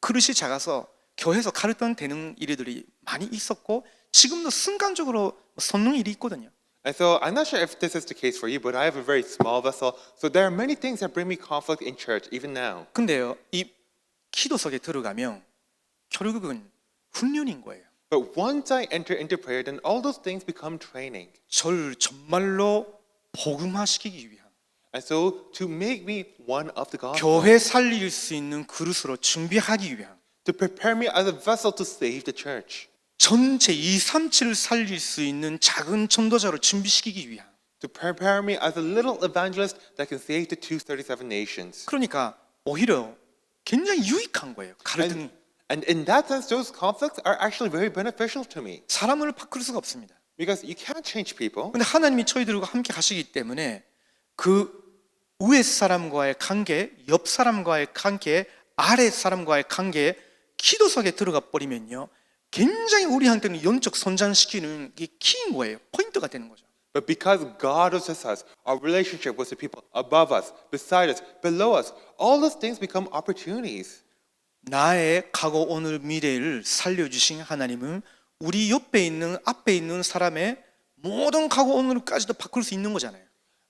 그릇이 작아서 교회에서 가르던 되는 일들이 많이 있었고 지금도 순간적으로 섰는 일이 있거든요. And so I'm not sure if this is the case for you, but I have a very small vessel. So there are many things that bring me conflict in church, even now. 근데요, 이 기도 속에 들어가면 결국은 훈련인 거예요. But once I enter into prayer, then all those things become training. 저를 정말로 복음화시키기 위한 And so to make me one of the gospel, 교회 살릴 수 있는 그릇으로 준비하기 위한 to prepare me as a vessel to save the church, 전체 237을 살릴 수 있는 작은 전도자로 준비시키기 위한 to prepare me as a little evangelist that can save the 237 nations. 그러니까 오히려 굉장히 유익한 거예요. 갈등이. And in that sense, those conflicts are actually very beneficial to me. 사람을 바꿀 수가 없습니다. Because you can't change people. 근데 하나님이 저희들과 함께 가시기 때문에 그 위에 사람과의 관계, 옆 사람과의 관계, 아래 사람과의 관계, 기도 속에 들어가 버리면요, 굉장히 우리한테는 영적 성장시키는 게 키인 거예요. 포인트가 되는 거죠. But because God is with us, our relationship with the people above us, beside us, below us, all those things become opportunities. 나의 과거, 오늘, 미래를 살려주신 하나님은 우리 옆에 있는, 앞에 있는 사람의 모든 과거, 오늘까지도 바꿀 수 있는 거잖아요.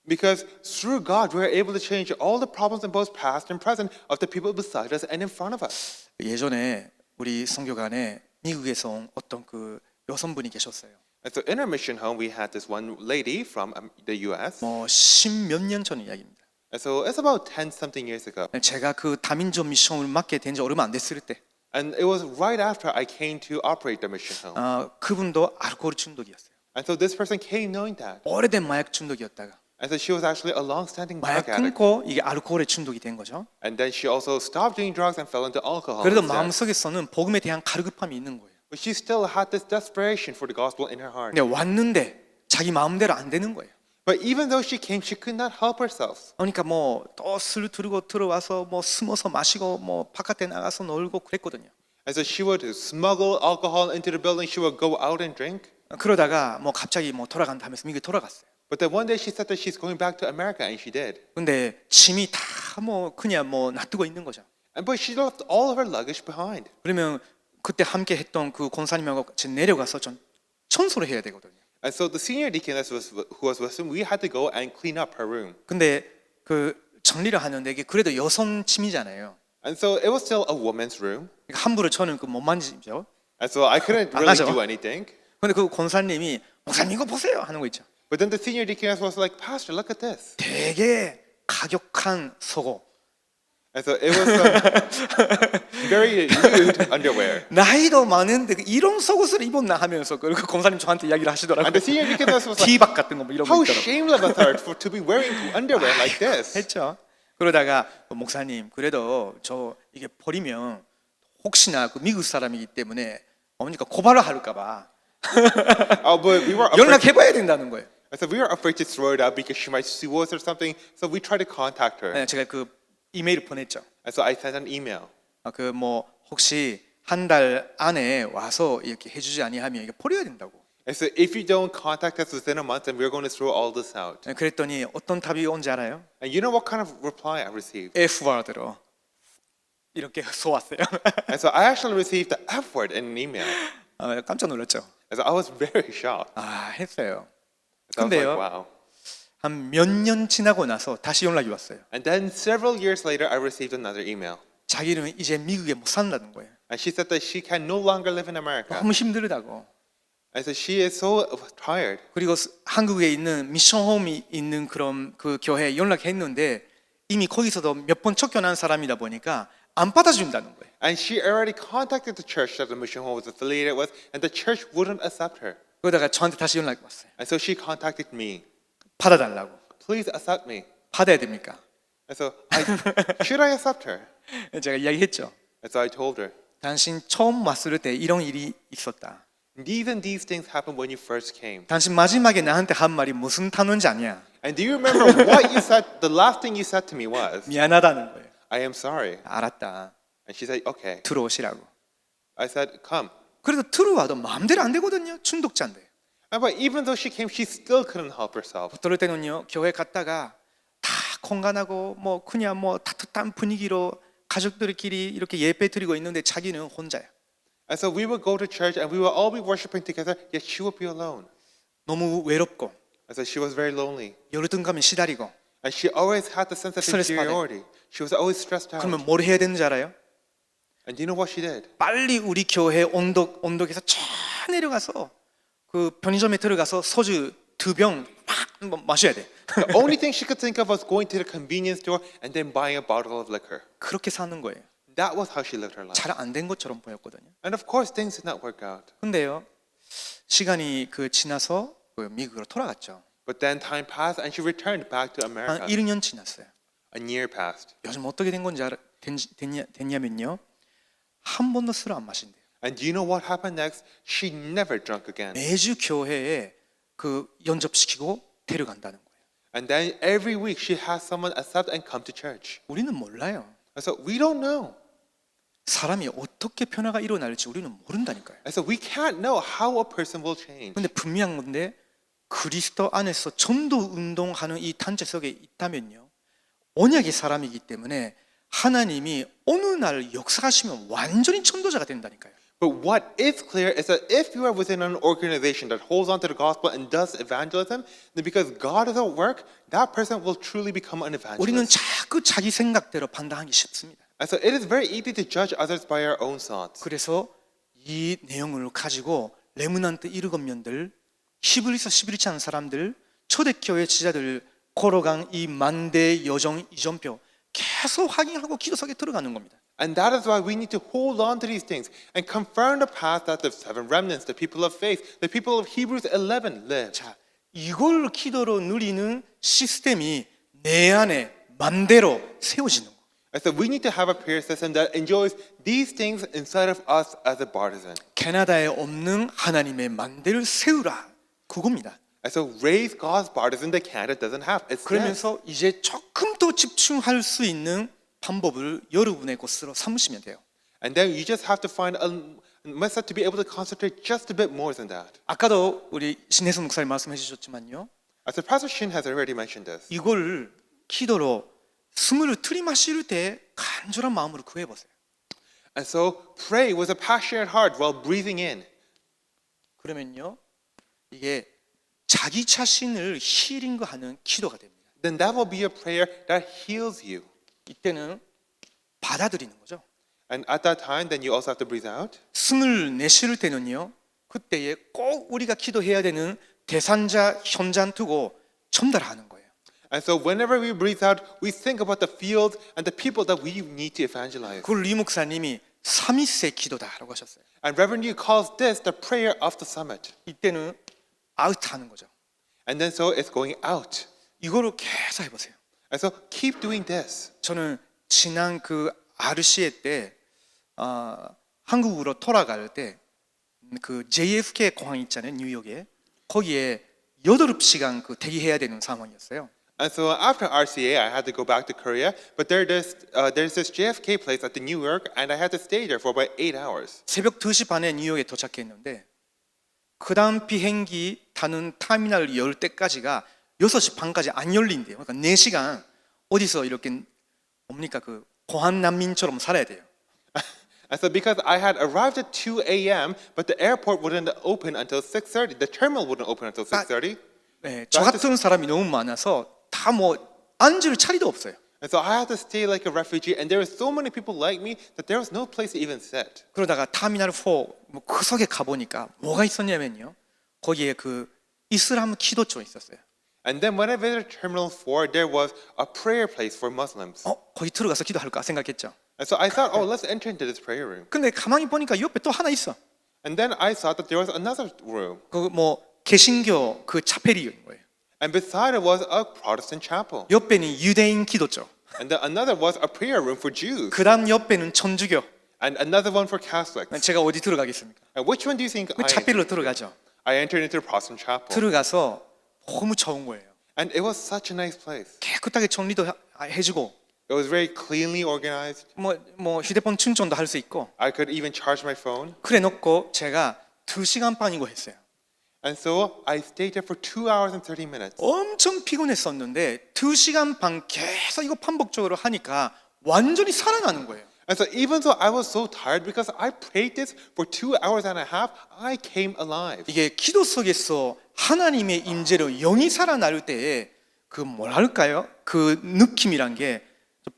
Because through God, we are able to change all the problems in both past and present of the people beside us and in front of us. 예전에 우리 선교관에 미국에서 온 어떤 그 여성분이 계셨어요. And so in our mission home, we had this one lady from the U.S. 뭐 10몇 년 전 이야기입니다. And so it's about 10-something years ago. 제가 그 다민족 미션을 맡게 된 지 얼마 안 됐을 때 And it was right after I came to operate the mission home. 그분도 알코올 중독이었어요. And so this person came knowing that. 오래된 마약 중독이었다가 And so she was actually a long-standing 마약 drug addict. 끊고 이게 알코올에 중독이 된 거죠. And then she also stopped doing drugs and fell into alcohol. 그래도 instead. 마음속에서는 복음에 대한 갈급함이 있는 거예요. But she still had this desperation for the gospel in her heart. 근데 왔는데 자기 마음대로 안 되는 거예요. But even though she came, she could not help herself. 그러니까 뭐 또 술 들고 들어와서 뭐 숨어서 마시고 뭐 바깥에 나가서 놀고 그랬거든요. And so she would smuggle alcohol into the building. She would go out and drink. 그러다가 뭐 갑자기 뭐 돌아간다면서 미국에 돌아갔어요. But then one day she said that she's going back to America, and she did. 근데 짐이 다 뭐 그냥 뭐 놔두고 있는 거죠. And but she left all of her luggage behind. 그러면 그때 함께 했던 그 권사님하고 같이 내려가서 좀 청소를 해야 되거든요. And so the senior deaconess who was with him, we had to go and clean up her room. 근데 그 정리를 하는데 이게 그래도 여성 침이잖아요. And so it was still a woman's room. 그러니까 함부로 저는 그 못 만지죠. And so I couldn't 안 really 하죠. do anything. 근데 그 권사님이 목사님 이거 보세요 하는 거 있죠. But then the senior deaconess was like, Pastor, look at this. 되게 가격한 속옷. And so it was very lewd underwear. 나이도 많은데 이런 속옷을 입었나 하면서 그 권사님 저한테 이야기를 하시더라고요. And the senior deaconess was like, 티박 같은 거 뭐 이런 거 how 있더라고요. shameless of her to be wearing underwear like this. 했죠. 그러다가 목사님 그래도 저 이게 버리면 혹시나 그 미국 사람이기 때문에 어머니가 고발을 할까봐 Oh, but we were afraid. 연락해봐야 된다는 거예요. And so we were afraid to throw it out because she might sue us or something. So we tried to contact her. 네, 제가 그 이메일을 보냈죠. And so I sent an email. 그 뭐 혹시 한 달 안에 와서 이렇게 해주지 아니하면 이게 버려야 된다고. And so if you don't contact us within a month, then we're going to throw all this out. 그랬더니 어떤 답이 온지 알아요? And you know what kind of reply I received? F워드로 이렇게 쏘았어요. And so I actually received the F word in an email. 깜짝 놀랐죠. And so I was very shocked. 했어요. So I was like, 근데요. wow. 한 몇 년 지나고 나서 다시 연락이 왔어요. And then several years later, I received another email. 자기는 이제 미국에 못 산다는 거예요. And she said that she can no longer live in America. 너무 힘들다고. And so she is so tired. 그리고 한국에 있는 미션홈이 있는 그런 그 교회에 연락했는데 이미 거기서도 몇 번 쫓겨난 사람이다 보니까 안 받아준다는 거예요. And she already contacted the church that the mission home was affiliated with, and the church wouldn't accept her. 그러다가 저한테 다시 연락이 왔어요. And so she contacted me. 받아달라고. Please accept me. 받아야 됩니까? And so should I accept her? 제가 이야기했죠. And so I told her, 당신 처음 왔을 때 이런 일이 있었다. these and these things happened when you first came. 당신 마지막에 나한테 한 말이 무슨 단어인지 아냐? And do you remember what you said? The last thing you said to me was, 미안하다는 거예요. I am sorry. 알았다. And she said, okay. 들어오시라고. I said, come. 그래도 들어와도 마음대로 안 되거든요. 중독자인데. But even though she came, she still couldn't help herself. 어떨 때는요. 교회 갔다가 다 공간하고 뭐 그냥 뭐 따뜻한 분위기로 가족들끼리 이렇게 예배 드리고 있는데 자기는 혼자야. And so we would go to church and we would all be worshiping together, yet she would be alone. 너무 외롭고 And so she was very lonely. 열등감에 시달리고 And she always had the sense of 스트레스 받아요. inferiority. She was always stressed out. 그러면 뭘 해야 되는지 알아요? And do you know what she did? 빨리 우리 교회 언덕에서 쫙 내려가서 그 편의점에 들어가서 소주 2병 막 마셔야 돼. The only thing she could think of was going to the convenience store and then buying a bottle of liquor. 그렇게 사는 거예요. That was how she lived her life. 잘 안 된 것처럼 보였거든요. And of course, things did not work out. 근데요. 시간이 지나서 미국으로 돌아갔죠. But then time passed and she returned back to 한 America. 1년 지났어요. A year passed. 요즘 어떻게 된 건지 됐냐면요. 한 번도 술을 안 마신대요. And do you know what happened next? She never drank again. 매주 교회에 연접시키고 데려간다는 거예요. And then every week she has someone accept and come to church. 우리는 몰라요. And so we don't know. 사람이 어떻게 변화가 일어날지 우리는 모른다니까요. And so we can't know how a person will change. 근데 분명한 건데 그리스도 안에서 전도 운동하는 이 단체 속에 있다면요. 언약의 사람이기 때문에 하나님이 어느 날 역사하시면 완전히 전도자가 된다니까요. But what is clear is that if you are within an organization that holds on to the gospel and does evangelism, then because God is at work, that person will truly become an 우리는 evangelist. 자꾸 자기 생각대로 판단하기 쉽습니다. And so it is very easy to judge others by our own thoughts. 그래서 이 내용을 가지고 레므넌트 일곱년들, 히브리서 11치 하는 사람들, 초대교회 지자들 걸어간 이 만대 여정 이전표 계속 확인하고 기도 속에 들어가는 겁니다. And that is why we need to hold on to these things and confirm the path that the seven remnants, the people of faith, the people of Hebrews 11 live. 자, 이걸 기도로 누리는 시스템이 내 안에 맘대로 세워지는 거. And so we need to have a prayer system that enjoys these things inside of us as a partisan. 캐나다에 없는 하나님의 만대를 세우라. 그겁니다. And so raise God's partisan that Canada doesn't have. It's that. 그러면서 이제 조금 더 집중할 수 있는 방법을 여러분의 것으로 삼으시면 돼요. And then you just have to find a method to be able to concentrate just a bit more than that. 아까도 우리 신혜선 목사님 말씀해 주셨지만요. As the Pastor Shin has already mentioned this. 이걸 기도로 숨을 들이마실 때 간절한 마음으로 구해 보세요. And so pray with a passionate heart while breathing in. 그러면요. 이게 자기 자신을 힐링하는 기도가 됩니다. Then that will be a prayer that heals you. 이때는 받아들이는 거죠. And at that time, then you also have to breathe out. 숨을 내쉴 때는요. 그때에 꼭 우리가 기도해야 되는 대상자 현장 두고 전달하는 거예요. And so whenever we breathe out, we think about the field and the people that we need to evangelize. 그걸 리 목사님이 삼위세 기도다라고 하셨어요. And Reverend Yu calls this the prayer of the summit. 이때는 아웃하는 거죠. And then so it's going out. 이거를 계속 해보세요. And so keep doing this. 저는 지난 RCA 때 한국으로 돌아갈 때 JFK 공항 있잖아요, 뉴욕에. 거기에 8시간 대기해야 되는 상황이었어요. And so after RCA, I had to go back to Korea, but there's this JFK place at the New York, and I had to stay there for about 8 hours. 새벽 2시 반에 뉴욕에 도착했는데 그 다음 비행기 타는 터미널 열 때까지가 6시 반까지 안 열린대요. 그러니까 4시간 어디서 이렇게 뭡니까 그 고한 난민처럼 살아야 돼요. And so because I had arrived at 2 a.m., but the airport wouldn't open until 6:30, the terminal wouldn't open until 6:30. 네, 저 같은 사람이 너무 많아서 다 뭐 앉을 자리도 없어요. And so I had to stay like a refugee, and there were so many people like me that there was no place to even sit. 그러다가 터미널 4 그 속에 가보니까 뭐가 있었냐면요. 거기에 그 이슬람 기도처가 있었어요. And then when I visited Terminal 4, there was a prayer place for Muslims. 거기 들어가서 기도할까 생각했죠. And so I thought, oh, let's enter into this prayer room. 근데 가만히 보니까 옆에 또 하나 있어. And then I saw that there was another room. 그 뭐 개신교 그 차페리인 거예요. And beside it was a Protestant chapel. 옆에는 유대인 기도처. And then another was a prayer room for Jews. 그다음 옆에는 천주교. And another one for Catholics. 제가 어디 들어가겠습니까? And which one do you think 그 차페리로 들어가죠. I entered into the Protestant chapel. 들어가서 너무 좋은 거예요. And it was such a nice place. 깨끗하게 정리도 해주고 It was very cleanly organized. 뭐 휴대폰 충전도 할 수 있고 I could even charge my phone. 그래 놓고 제가 2시간 반이고 했어요. And so I stayed there for 2 hours and 30 minutes. 엄청 피곤했었는데 2시간 반 계속 이거 반복적으로 하니까 완전히 살아나는 거예요. And so even though I was so tired because I prayed this for 2 hours and a half, I came alive. 이게 기도 속에서 하나님의 임재로 영이 살아날 때에 그 뭐랄까요? 그 느낌이란 게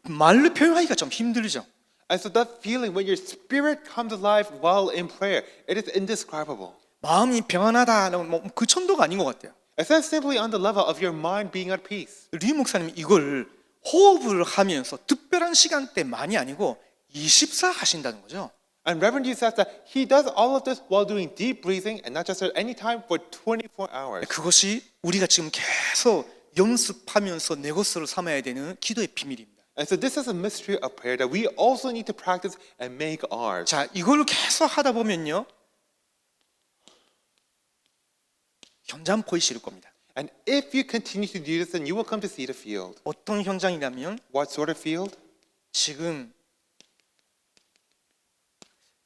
말로 표현하기가 좀 힘들죠. And so that feeling when your spirit comes alive while in prayer, it is indescribable. 마음이 평안하다는 뭐그 정도가 아닌 것 같아요. It's not simply on the level of your mind being at peace. 리 목사님이 이걸 호흡을 하면서 특별한 시간대만이 아니고 24 하신다는 거죠. And Reverend Yu says that he does all of this while doing deep breathing and not just at any time for 24 hours. 그것이 우리가 지금 계속 연습하면서 내 것으로 삼아야 되는 기도의 비밀입니다. And so this is a mystery of prayer that we also need to practice and make ours. 자, 이걸 계속 하다 보면요. 현장 보이실 겁니다. And if you continue to do this, then you will come to see the field. 어떤 현장이냐면 What sort of field? 지금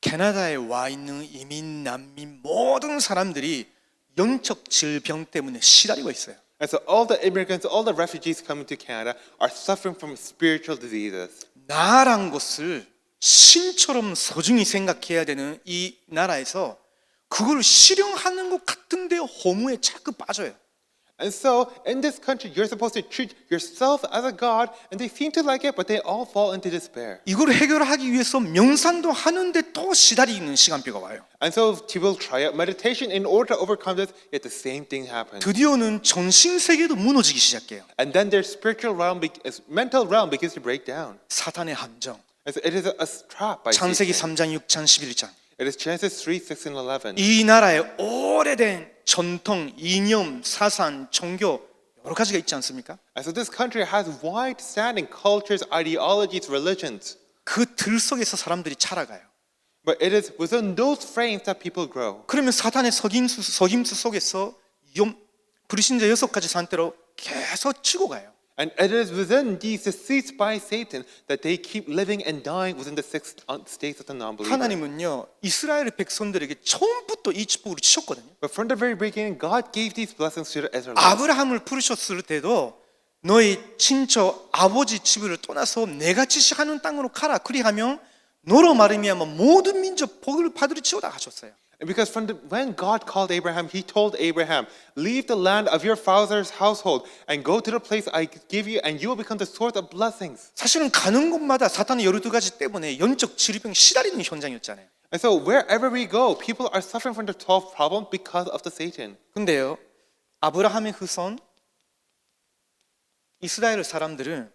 캐나다에 와 있는 이민, 난민 모든 사람들이 영적 질병 때문에 시달리고 있어요. And so all the immigrants, all the refugees coming to Canada are suffering from spiritual diseases. 나라는 것을 신처럼 소중히 생각해야 되는 이 나라에서 그걸 실현하는 것 같은데 허무에 자꾸 빠져요. And so in this country, you're supposed to treat yourself as a god, and they seem to like it, but they all fall into despair. 이걸 해결하기 위해서 명상도 하는데 또 시달리는 시간표가 와요. And so people try out meditation in order to overcome this, yet the same thing happens. 드디어는 정신 세계도 무너지기 시작해요. And then their spiritual realm, mental realm begins to break down. 사탄의 함정. And so it is a trap by 창세기 Satan. 3장, 6장, 11장. It is Genesis 3, 6, and 11. 이 나라의 오래된 전통, 이념, 사상, 종교 여러 가지가 있지 않습니까? And so this country has wide-standing cultures, ideologies, religions. 그 들 속에서 사람들이 자라가요. But it is within those frames that people grow. 그러면 사탄의 속임수 속에서 불신자 6가지 산대로 계속 치고 가요. And it is within these deceits by Satan that they keep living and dying within the six states of the non-believer. 하나님은요 이스라엘 백성들에게 처음부터 이 축복을 주셨거든요. But from the very beginning, God gave these blessings to the Israelites. 아브라함을 부르셨을 때도 너희 친척 아버지 집을 떠나서 내가 지시하는 땅으로 가라. 그리하면 너로 말미암아 모든 민족 복을 받으리치오다 하셨어요. And because when God called Abraham, he told Abraham, leave the land of your father's household and go to the place I give you and you will become the source of blessings. 사실은 가는 곳마다 사탄의 12가지 때문에 영적 질병 시달리는 현장이었잖아요. And so wherever we go, people are suffering from the 12th problem because of the Satan. 근데요 아브라함의 후손 이스라엘 사람들은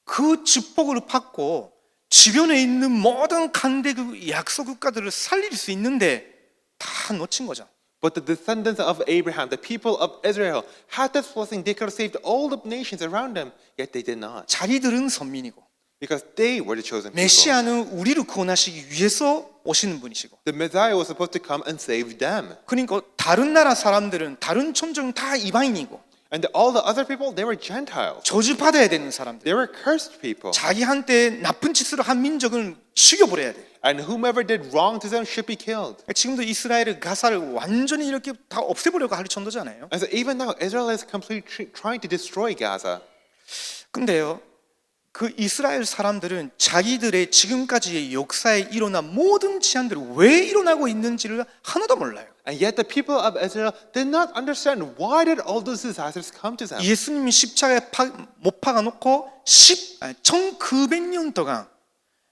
그 축복을 받고 주변에 있는 모든 강대국 약소 국가들을 살릴 수 있는데 다 놓친 거죠. But the descendants of Abraham, the people of Israel, had this blessing. They could have saved all the nations around them, yet they did not. 자기들은 선민이고 Because they were the chosen people. 메시아는 우리를 구원하시기 위해서 오시는 분이시고 The Messiah was supposed to come and save them. 그러니까 다른 나라 사람들은 다른 천정은 다 이방인이고 And all the other people, they were Gentiles. 저주받아야 되는 사람들. They were cursed people. 자기한테 나쁜 짓을 한 민족은 죽여버려야 돼. And whomever did wrong to them should be killed. 지금도 이스라엘의 가사를 완전히 이렇게 다 없애보려고 할 정도잖아요. And so even now, Israel is completely trying to destroy Gaza. 근데요, 그 이스라엘 사람들은 자기들의 지금까지의 역사에 일어난 모든 지한들이 왜 일어나고 있는지를 하나도 몰라요. And yet the people of Israel did not understand why did all those disasters come to them. 예수님이 십자가에 못 박아 놓고 1900년 동안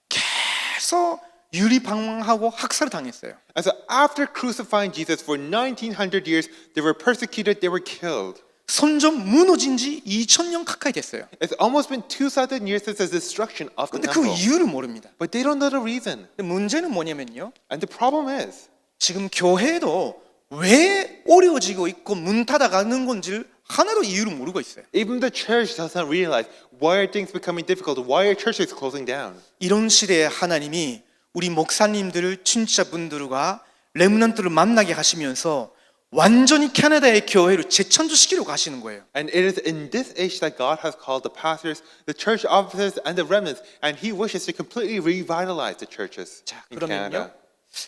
계속 유리방황하고 학살을 당했어요. And so after crucifying Jesus for 1900 years, they were persecuted, they were killed. 성전 무너진 지 2000년 가까이 됐어요. It's almost been 2,000 years since the destruction of the 근데 그 temple. 이유를 모릅니다. But they don't know the reason. 근데 문제는 뭐냐면요. And the problem is, 지금 교회도 왜 어려워지고 있고 문 닫아가는 건지를 하나도 이유를 모르고 있어요. even the church does not realize why are things becoming difficult, why are churches closing down. 이런 시대에 하나님이 우리 목사님들을 친자분들과 렘넌트를 만나게 하시면서 완전히 캐나다의 교회를 재창조시키려고 하시는 거예요. And it is in this age that God has called the pastors, the church officers, and the remnants, and He wishes to completely revitalize the churches 자, in 그러면요. Canada.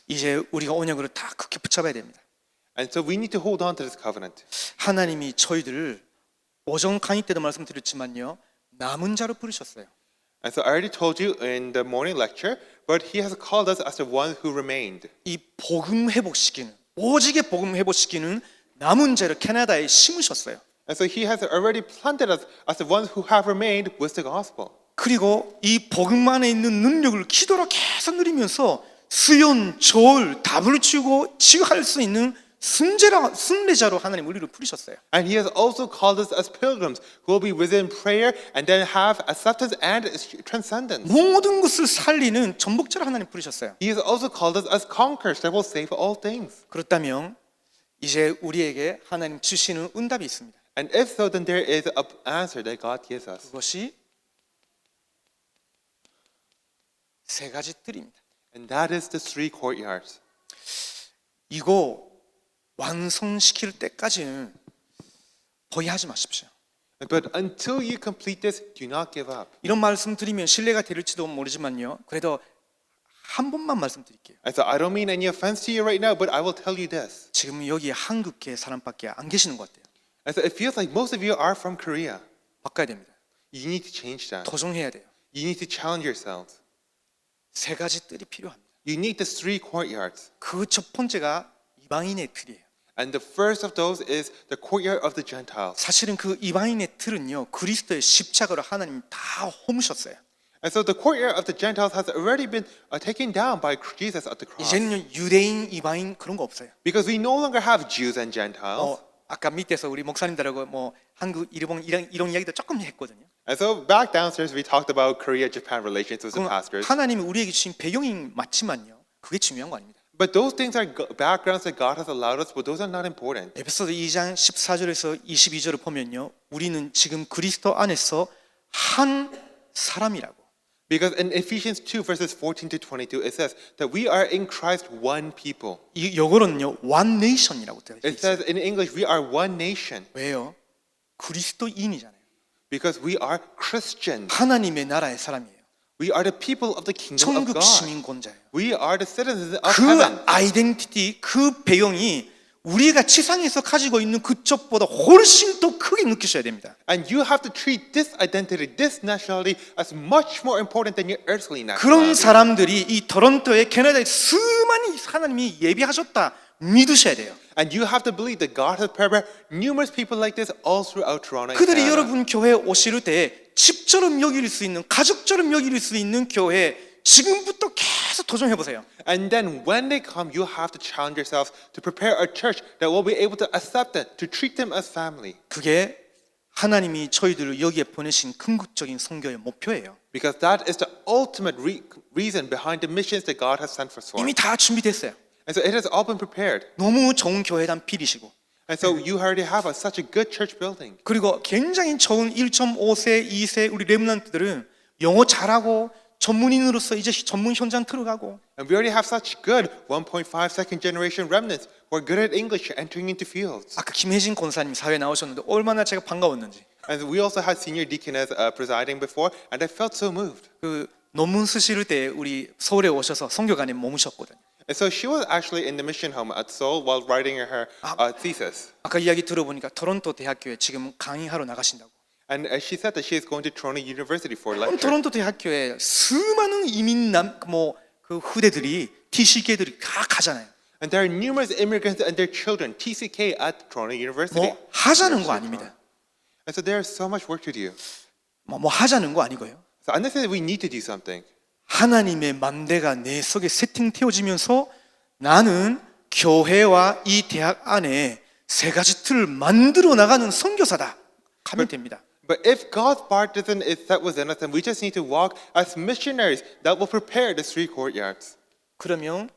이제 우리가 언약으로 다 크게 붙잡아야 됩니다. And so we need to hold on to this covenant. 하나님이 저희들을 오전 강의 때도 말씀드렸지만요. 남은 자로 부르셨어요. And so I already told you in the morning lecture, but He has called us as the ones who remained. 이 복음 회복시키는 오직의 복음 회복시키는 남은 자를 캐나다에 심으셨어요. And so He has already planted us as the ones who have remained with the gospel. 그리고 이 복음 안에 있는 능력을 기도로 계속 누리면서 수연, 조을, 답을 주고 치유할 수 있는 순례자로 하나님 우리를 부르셨어요. And He has also called us as pilgrims who will be within prayer and then have acceptance and transcendence. 모든 것을 살리는 전복자로 하나님 부르셨어요. He has also called us as conquerors that will save all things. 그렇다면 이제 우리에게 하나님 주시는 응답이 있습니다. And if so, then there is an answer that God gives us. 그것이 세 가지 뜰입니다. And that is the three courtyards. 이거 완성시킬 때까지는 포기하지 마십시오. But until you complete this, do not give up. 이런 말씀 드리면 신뢰가 될지도 모르지만요. 그래도 한 번만 말씀드릴게요. And so I don't mean any offense to you right now, but I will tell you this. 지금 여기 한국계 사람밖에 안 계시는 것 같아요. And so it feels like most of you are from Korea. 바꿔야 됩니다. You need to change that. 도전해야 돼요. You need to challenge yourselves. 세 가지 뜰이 필요합니다. You need the three courtyards. 그 첫 번째가 이방인의 틀이에요. And the first of those is the courtyard of the Gentiles. 사실은 그 이방인의 틀은요. 그리스도의 십자가로 하나님 다 홈으셨어요. And so the courtyard of the Gentiles has already been taken down by Jesus at the cross. 이제는 유대인, 이방인 그런 거 없어요. Because we no longer have Jews and Gentiles. 아까 밑에서 우리 목사님들하고 뭐 한국, 일본 이런 이야기도 조금 했거든요. And so back downstairs we talked about Korea-Japan relations with the pastors. 하나님이 우리에게 주신 배경이 맞지만요. 그게 중요한 거 아닙니다. But those things are backgrounds that God has allowed us, but those are not important. 에베소서 2장 14절에서 22절을 보면요. 우리는 지금 그리스도 안에서 한 사람이라고. Because in Ephesians 2 verses 14 to 22 it says that we are in Christ one people. 이 영어로는요. one nation이라고 되어 It 있어요. says in English we are one nation 왜요? 그리스도인이잖아요. because we are Christians. 하나님의 나라의 사람이에요. We are the people of the kingdom of 천국 God. 시민권자예요. We are the citizens of 그 heaven. 아이덴티티, 그 배경이 우리가 지상에서 가지고 있는 그쪽보다 훨씬 더 크게 느끼셔야 됩니다. And you have to treat this identity, this nationality as much more important than your earthly 그런 nationality. 사람들이 이 토론토에 캐나다에 수많이 하나님이 예비하셨다 믿으셔야 돼요. And you have to believe that God has prepared numerous people like this all throughout Toronto and 그들이 Canada. 여러분 교회에 오실 때 집처럼 여길 수 있는 가족처럼 여길 수 있는 교회 지금부터 계속 도전해 보세요. And then when they come, you have to challenge yourselves to prepare a church that will be able to accept them, to treat them as family. 그게 하나님이 저희들을 여기에 보내신 궁극적인 선교의 목표예요. Because that is the ultimate reason behind the missions that God has sent for Swan. 이미 다 준비됐어요. And so it has all been prepared. 너무 좋은 교회단 필이시고 And so you already have such a good church building. 그리고 굉장히 좋은 1.5세, 2세 우리 렘넌트들은 영어 잘하고 전문인으로서 이제 전문 현장 들어가고 And we already have such good 1.5 second generation remnants were good at English entering into fields. 아까 김혜진 권사님 사회 나오셨는데 얼마나 제가 반가웠는지. And we also had senior deaconess presiding before, and I felt so moved. 그 논문 쓰실 때 우리 서울에 오셔서 선교관에 머무셨거든요. And so she was actually in the mission home at Seoul while writing her thesis. 아까 이야기 들어보니까 토론토 대학교에 지금 강의하러 나가신다고. And she said that she is going to Toronto University for lecture. 토론토 대학교에 수많은 이민남 그 후대들이 TCK들이 다 가잖아요. And there are numerous immigrants and their children, TCK, at Toronto University. 뭐 하자는 거 아닙니다. And so there is so much work to do. 뭐 하자는 거 아니고요. So I'm not saying that we need to do something. 하나님의 맘대가 내 속에 세팅되어지면서 나는 교회와 이 대학 안에 세 가지 틀을 만들어 나가는 선교사다 하면 됩니다. But if God's partisan is set within us, then we just need to walk as missionaries that will prepare the three courtyards. 그러면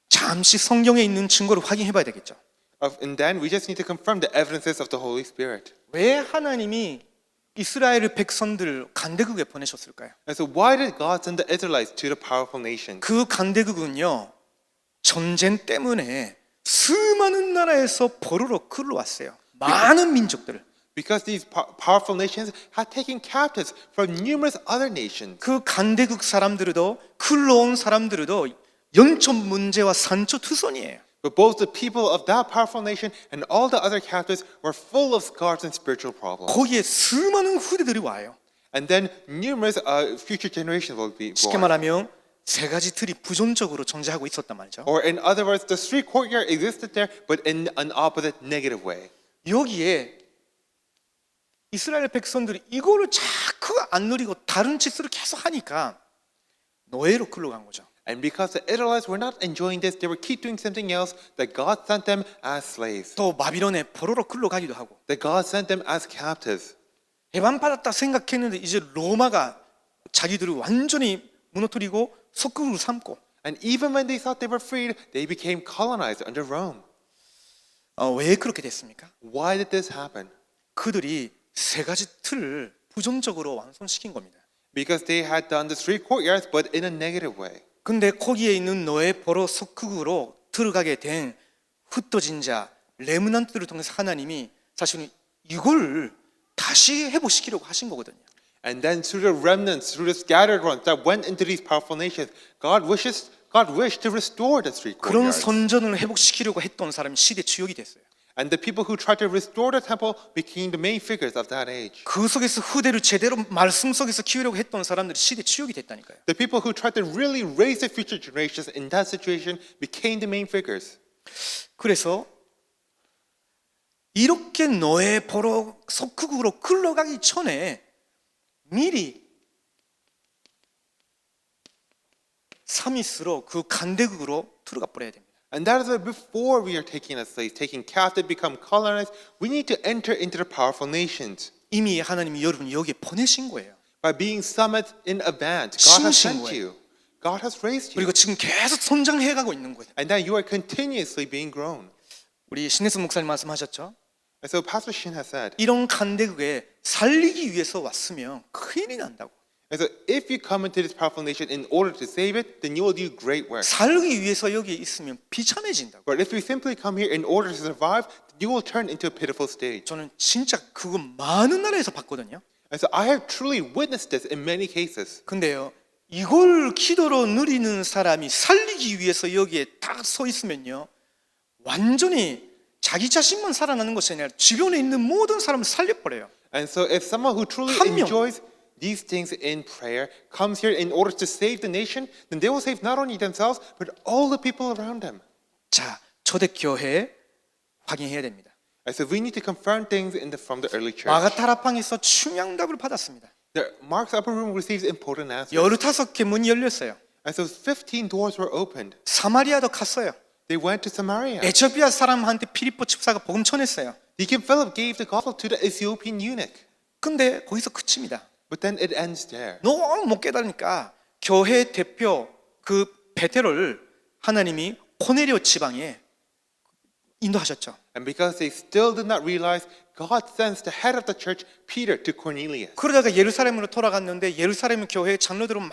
잠시 성경에 있는 증거를 확인해 봐야 되겠죠. And then we just need to confirm the evidences of the Holy Spirit. 왜 하나님이 이스라엘 백성들을 간대국에 보내셨을까요? And so why did God send the Israelites to the powerful nations? 그 간대국은요 전쟁 때문에 수많은 나라에서 포로로 끌어왔어요. 많은 민족들을. Because these powerful nations had taken captives from numerous other nations. 그 간대국 사람들도 끌어온 사람들도 영적 문제와 산초투손이에요. But both the people of that powerful nation and all the other captives were full of scars and spiritual problems. 거기에 수많은 후대들이 와요. And then numerous future generations will be 쉽게 born. 말하면 세 가지 틀이 부존적으로 존재하고 있었단 말이죠. Or in other words, the street courtyard existed there, but in an opposite negative way. 여기에 이스라엘 백성들이 이거를 자꾸 안 누리고 다른 짓을 계속 하니까 노예로 끌려간 거죠. And because the Israelites were not enjoying this, they were keep doing something else, that God sent them as slaves. 또 바빌론에 포로로 끌려가기도 하고 That God sent them as captives. 해방받았다 생각했는데 이제 로마가 자기들을 완전히 무너뜨리고 속국으로 삼고 And even when they thought they were freed, they became colonized under Rome. 왜 그렇게 됐습니까? Why did this happen? 그들이 세 가지 틀을 부정적으로 완성시킨 겁니다. Because they had done the three courtyards, but in a negative way. 근데 거기에 있는 노예 포로 속국으로 들어가게 된 흩어진 자 레므넌트들을 통해서 하나님이 사실은 이걸 다시 회복시키려고 하신 거거든요. And then through the remnants, through the scattered ones that went into these powerful nations, God wished to restore the three 그런 courtyards. 선전을 회복시키려고 했던 사람이 시대 주역이 됐어요. And the people who tried to restore the temple became the main figures of that age. 그 속에서 후대를 제대로 말씀 속에서 키우려고 했던 사람들이 시대 주역이 됐다니까요. The people who tried to really raise the future generations in that situation became the main figures. 그래서 이렇게 노예 포로 속국으로 끌려가기 전에 미리 사미스로 그 간대국으로 들어가 버려야 됩니다. And that is why before we are taken as slaves, taken captive, become colonized, we need to enter into the powerful nations. 이미 하나님이 여러분을 여기에 보내신 거예요. By being summoned in advance, God has 심으신 sent 거예요. you. God has raised you. 그리고 지금 계속 성장해가고 있는 거예요. And that you are continuously being grown. 우리 신혜선 목사님 말씀하셨죠? And so Pastor Shin has said, 이런 간대국에 살리기 위해서 왔으면 큰일이 난다고. and so if you come into this powerful nation in order to save it, then you will do great work. 살기 위해서 여기에 있으면 비참해진다고. But if you simply come here in order to survive, then you will turn into a pitiful state. 저는 진짜 그거 많은 나라에서 봤거든요. And so I have truly witnessed this in many cases. 근데요, 이걸 기도로 누리는 사람이 살리기 위해서 여기에 딱 서 있으면요, 완전히 자기 자신만 살아나는 것이 아니라 주변에 있는 모든 사람을 살려버려요. And so if someone who truly 한 명. enjoys these things in prayer comes here in order to save the nation, then they will save not only themselves, but all the people around them. 자, 초대교회 확인해야 됩니다. And so we need to confirm things from the early church. 마가타라팡에서 중요한 답을 받았습니다. Mark's upper room receives important answers. 15개 문이 열렸어요. And so 15 doors were opened. 사마리아도 갔어요. They went to Samaria. 에티오피아 사람한테 피리포 집사가 복음 전했어요. Deacon Philip gave the gospel to the Ethiopian eunuch. 근데 거기서 그칩니다. But then it ends there. 너무 못 깨달으니까 교회 대표 그 베테로를 하나님이 코넬리오 지방에 인도하셨죠. And because they still did not realize, God sends the head of the church, Peter, to Cornelius. 그러다가 예루살렘으로 돌아갔는데 예루살렘 교회 장로들은 막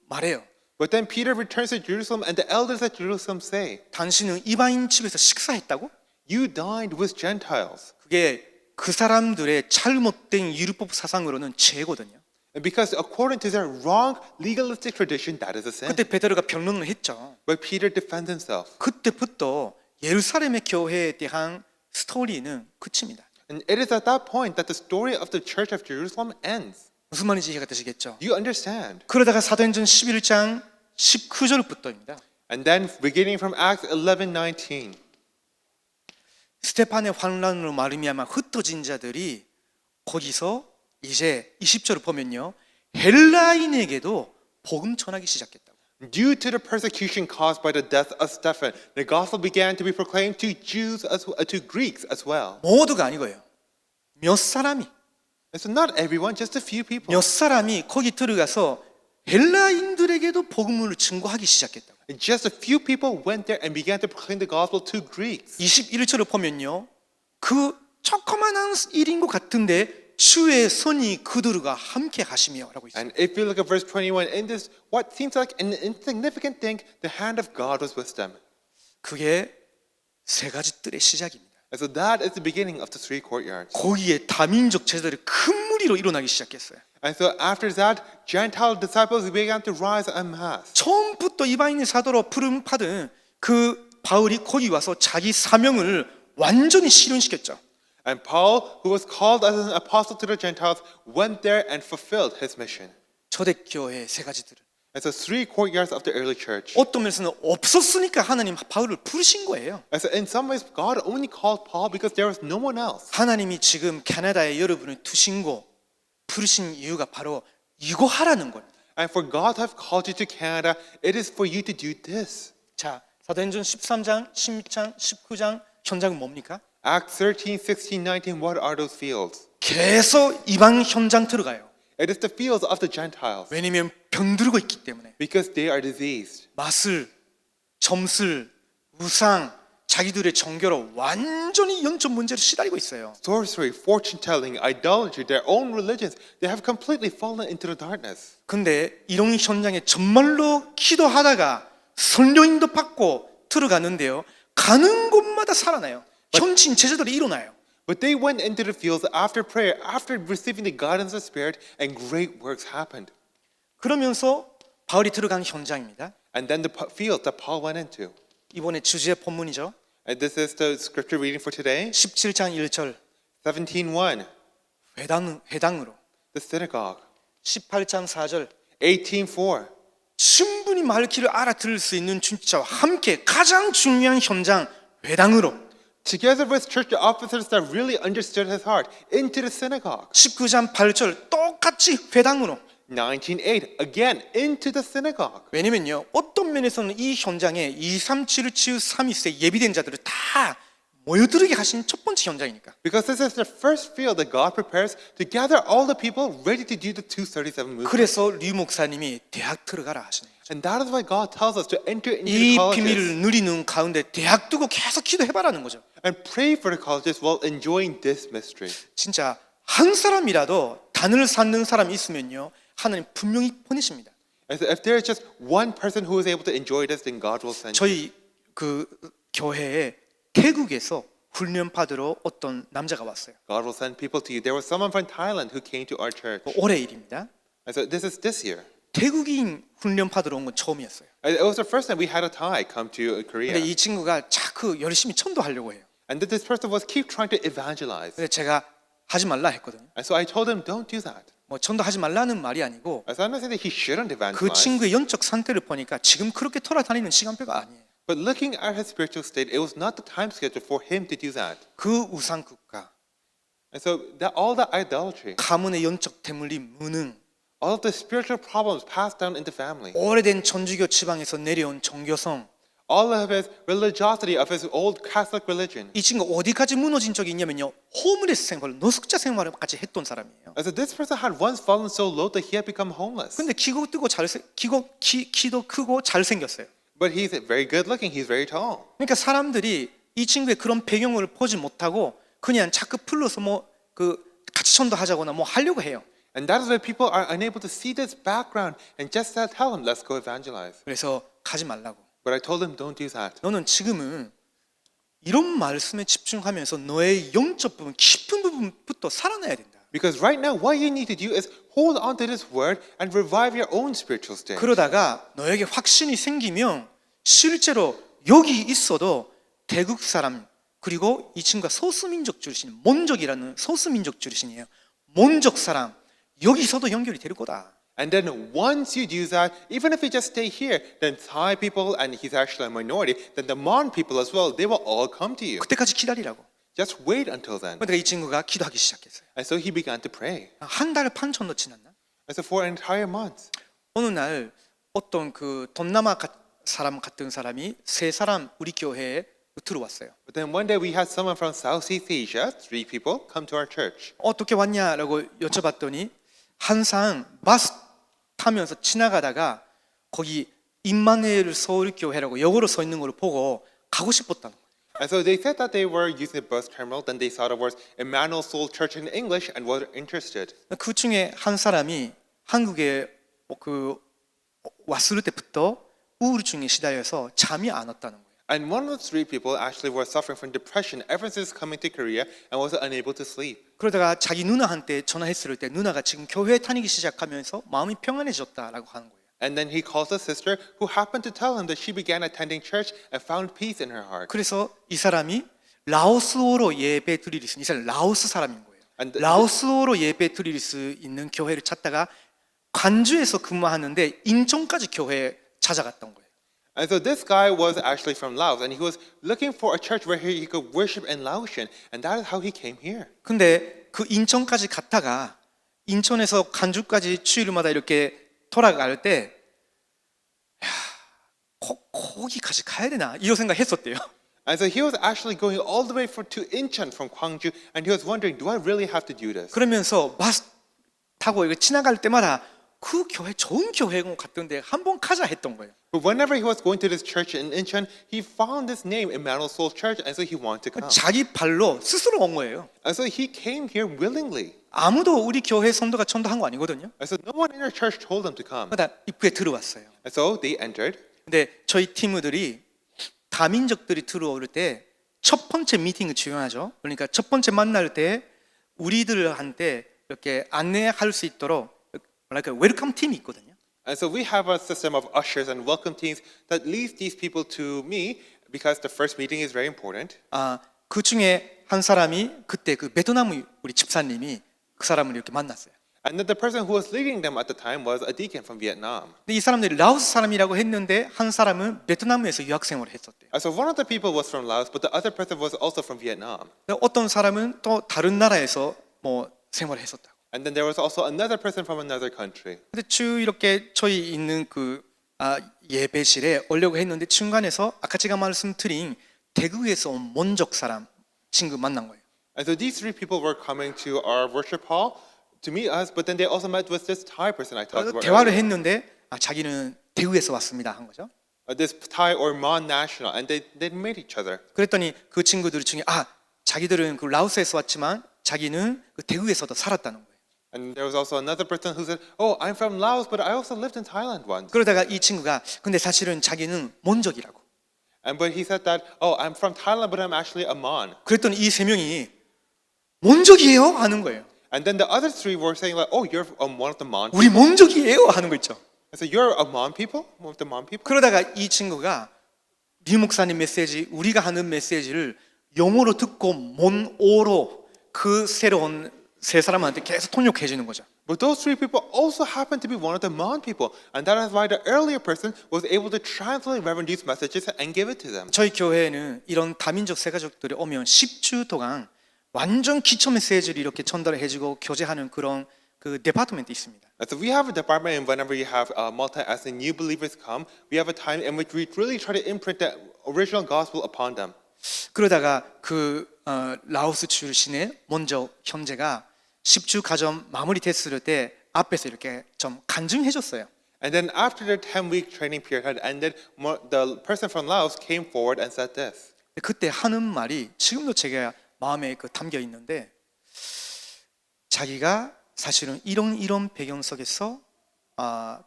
말해요. But then Peter returns to Jerusalem and the elders at Jerusalem say, 당신은 이방인 집에서 식사했다고? you dined with Gentiles. 그게 그 사람들의 잘못된 율법 사상으로는 죄거든요. And because according to their wrong legalistic tradition, that is a sin. 그때 베드로가 변론을 했죠. But Peter defends himself. 그때부터 예루살렘의 교회에 대한 스토리는 끝입니다. And it is at that point that the story of the church of Jerusalem ends. 무슨 말인지 이해가 되시겠죠? Do you understand? 그러다가 사도행전 11장 19절부터입니다. And then beginning from Acts 11:19. 스테판의 환란으로 말미암아 흩어진 자들이 거기서 이제 20절을 보면요. 헬라인에게도 복음 전하기 시작했다고. Due to the persecution caused by the death of Stephen, the gospel began to be proclaimed to Jews to Greeks as well. 모두가 아니고요. 몇 사람이 And so not everyone, just a few people. 몇 사람이 거기 들어가서 헬라인들에게도 복음을 증거하기 시작했다고. And just a few people went there and began to proclaim the gospel to Greeks. 21절을 보면요. 그 조그만한 일인 것 같은데 주의 손이 그들과 함께 하시며라고 있어요. And if you look at verse 21, in this what seems like an insignificant thing, the hand of God was with them. 그게 세 가지 뜰의 시작입니다. And so that is the beginning of the three courtyards. 거기에 다민족 제자들이 큰 무리로 일어나기 시작했어요. And so after that, Gentile disciples began to rise en masse. 처음부터 이방인의 사도로 부름 받은 그 바울이 거기 와서 자기 사명을 완전히 실현시켰죠. And Paul, who was called as an apostle to the Gentiles, went there and fulfilled his mission. 초대교회의 세 가지들을 And so three courtyards of the early church. 어떤 면에서는 없었으니까 하나님 바울을 부르신 거예요. And so in some ways, God only called Paul because there was no one else. 하나님이 지금 캐나다에 여러분을 두신 거 부르신 이유가 바로 이거 하라는 겁니다. And for God to have called you to Canada, it is for you to do this. 자, 사도행전 13장, 16장, 19장 현장은 뭡니까? Acts 13, 16, 19, what are those fields? 계속 이방 현장 들어가요. It is the fields of the Gentiles 왜냐면 병들고 있기 때문에 because they are diseased. 마술, 점술, 우상, 자기들의 종교로 완전히 영적 문제로 시달리고 있어요. Sorcery, fortune telling, idolatry, their own religions, they have completely fallen into the darkness. 근데 이런 현장에 정말로 기도하다가 성령인도 받고 들어가는데요. 가는 곳마다 살아나요. 현진 제자들이 일어나요. But they went into the fields after prayer, after receiving the guidance of the Spirit, and great works happened. 그러면서 바울이 들어간 현장입니다. And then the field that Paul went into. 이번에 주제의 본문이죠. And this is the scripture reading for today, 17장 1절 17:1, 회당으로 the synagogue. 18장 4절 18:4. 충분히 말귀를 알아들을 수 있는 진짜와 함께 가장 중요한 현장 회당으로 Together with church officers that really understood his heart, into the synagogue. 19장 8절 똑같이 회당으로 19:8, again into the synagogue. 왜냐면요 어떤 면에서는 이 현장에 237치 3위세 예비된 자들을 다 모여들게 하신 첫 번째 현장이니까 Because this is the first field that God prepares to gather all the people ready to do the 237 movement. 그래서 류 목사님이 대학 들어가라 하시는 거예요. And that is why God tells us to enter into 이 the colleges 비밀을 누리는 가운데 대학 두고 계속 기도해봐라는 거죠. and pray for the colleges while enjoying this mystery. 진짜 한 사람이라도 단을 쌓는 사람이 있으면요 하나님 분명히 보내십니다. And so if there is just one person who is able to enjoy this, then God will send you. 저희 그 교회에 태국에서 훈련 받으러 어떤 남자가 왔어요. God will send people to you. There was someone from Thailand who came to our church. 올해 일입니다. And so this is this year. 태국인 훈련 받으러 온 건 처음이었어요. And it was the first time we had a Thai come to Korea. 근데 이 친구가 자꾸 열심히 전도하려고 해요. And that this person was keep trying to evangelize. 근데 제가 하지 말라 했거든요. And so I told him, don't do that. 뭐 전도하지 말라는 말이 아니고 So I'm not saying that he shouldn't 그 evangelize. 친구의 영적 상태를 보니까 지금 그렇게 돌아다니는 시간표가 아니에요. But looking at his spiritual state, it was not the time schedule for him to do that. 그 우상국가, And so that all the idolatry, 가문의 영적 대물림, 무능, all of the spiritual problems passed down into family, 오래된 천주교 지방에서 내려온 종교성, all of his religiosity of his old Catholic religion. 이 친구 어디까지 무너진 적이 있냐면요 호meless 생활, 노숙자 생활까지 했던 사람이에요. And so this person had once fallen so low that he had become homeless. 근데 키도 크고 잘생겼어요. But he's very good looking, he's very tall. 그러니까 사람들이 이 친구의 그런 배경을 보지 못하고 그냥 자꾸 불러서 뭐 그 같이 전도하자거나 뭐 하려고 해요. And that is why people are unable to see this background and just tell them, let's go evangelize. 그래서 가지 말라고. But I told them, don't do that. 너는 지금은 이런 말씀에 집중하면서 너의 영적 부분, 깊은 부분부터 살아나야 된다. Because right now, what you need to do is hold on to this word and revive your own spiritual state. 그러다가 너에게 확신이 생기면 실제로 여기 있어도 대국 사람 그리고 이 친구가 소수민족 출신, 몬족이라는 소수민족 출신이에요. 몬족 사람 여기서도 연결이 될 거다. And then once you do that, even if you just stay here, then Thai people, and he's actually a minority, then the Mon people as well, they will all come to you. 그때까지 기다리라고. Just wait until then. 그러니까 이 친구가 기도하기 시작했어요. And so he began to pray. 한 달 반 정도 지났나? And so for an entire month. 어느 날 어떤 그 동남아 사람 같은 사람이 세 사람 우리 교회에 들어왔어요. But then one day we had someone from Southeast Asia, 3 people, come to our church. 어떻게 왔냐라고 여쭤봤더니 항상 버스 타면서 지나가다가 거기 임마누엘 서울교회라고 영어로 써 있는 걸 보고 가고 싶었다는 거예요. And so they said that they were using the bus terminal, then they saw the words Emmanuel Soul Church in English and were interested. 그 중에 한 사람이 한국에 그 왔을 때부터 우울증에 시달려서 잠이 안 왔다는 거예요. And one of the 3 people actually were suffering from depression ever since coming to Korea and was unable to sleep. 그러다가 자기 누나한테 전화했을 때 누나가 지금 교회에 다니기 시작하면서 마음이 평안해졌다라고 하는 거예요. And then he calls a sister who happened to tell him that she began attending church and found peace in her heart. 그래서 이 사람이 라오스어로 예배 드릴 수 있는 이 사람 라오스 사람인 거예요. And 라오스어로 예배 드릴 수 있는 교회를 찾다가 관주에서 근무하는데 인천까지 교회에 찾아갔던 거예요. And so this guy was actually from Laos, and he was looking for a church where he could worship in Laotian, and that is how he came here. 근데 그 인천까지 갔다가 인천에서 관주까지 주일마다 이렇게 돌아갈 때 거기까지 가야 되나 이런 생각했었대요. And so he was actually going all the way to Incheon from Gwangju, and he was wondering, do I really have to do this? 그러면서 버스 타고 이거 지나갈 때마다 그 교회 좋은 교회고 갔던데 한번 가자 했던 거예요. But whenever he was going to this church in Incheon, he found this name, Emmanuel Soul Church, and so he wanted to come. 자기 발로 스스로 온 거예요. And so he came here willingly. 아무도 우리 교회 성도가 전도한 거 아니거든요. And so no one in our church told him to come. 그러다 입구에 들어왔어요. And so they entered. 근데 저희 팀들이 다민족들이 들어올 때 첫 번째 미팅을 주관하죠. 그러니까 첫 번째 만날 때 우리들한테 이렇게 안내할 수 있도록 뭐랄까 웰컴 팀이 있거든요. And so we have a system of ushers and welcome teams that leads these people to me because the first meeting is very important. 그 중에 한 사람이 그때 그 베트남 우리 집사님이 그 사람을 이렇게 만났어요. And then the person who was leading them at the time was a deacon from Vietnam. 근데 이 사람들이 라오스 사람이라고 했는데 한 사람은 베트남에서 유학 생활을 했었대요. And so one of the people was from Laos, but the other person was also from Vietnam. 어떤 사람은 또 다른 나라에서 뭐 생활을 했었다고. And then there was also another person from another country. 근데 쭉 이렇게 저희 있는 그 예배실에 오려고 했는데 중간에서 아까 제가 말씀드린 대구에서 온 몬족 사람 친구 만난 거예요. And so these 3 people were coming to our worship hall to meet us, but then they also met with this Thai person I talked about 대화를 earlier. 했는데 자기는 대구에서 왔습니다 한 거죠. This Thai or Mon national, and they met each other. 그랬더니 그 친구들 중에 자기들은 그 라오스에서 왔지만 자기는 그 대구에서도 살았다는 거예요. And there was also another person who said, "Oh, I'm from Laos, but I also lived in Thailand once." 그러다가 이 친구가 근데 사실은 자기는 몬족이라고. And but he said that, "Oh, I'm from Thailand, but I'm actually a Mon." 그랬더니 이 세 명이 몬족이에요 하는 거예요. And then the other 3 were saying like, "Oh, you're one of the Mon." 우리 몬족이에요 하는 거 있죠. I said, "You're a Mon people, one of the Mon people." 그러다가 이 친구가 리 목사님 메시지 우리가 하는 메시지를 영어로 듣고 몬오로 그 새로운 세 사람한테 계속 통역해 주는 거죠. But those 3 people also happened to be one of the Mon people, and that is why the earlier person was able to translate Reverend these messages and give it to them. 저희 교회에는 이런 다민족 세가족들이 오면 10주 동안 완전 기초 메시지를 이렇게 전달해 주고 교제하는 그런 그 디파트먼트 있습니다. And so we have a department, and whenever you have multi-ethnic new believers come, we have a time in which we really try to imprint the original gospel upon them. 그러다가 그 라오스 출신의 먼저 형제가 10주 가정 마무리됐을 때 앞에서 이렇게 좀 간증해 줬어요. And then after the 10-week training period had ended, the person from Laos came forward and said this. 그때 하는 말이 지금도 제가 마음에 그 담겨 있는데 자기가 사실은 이런 배경 속에서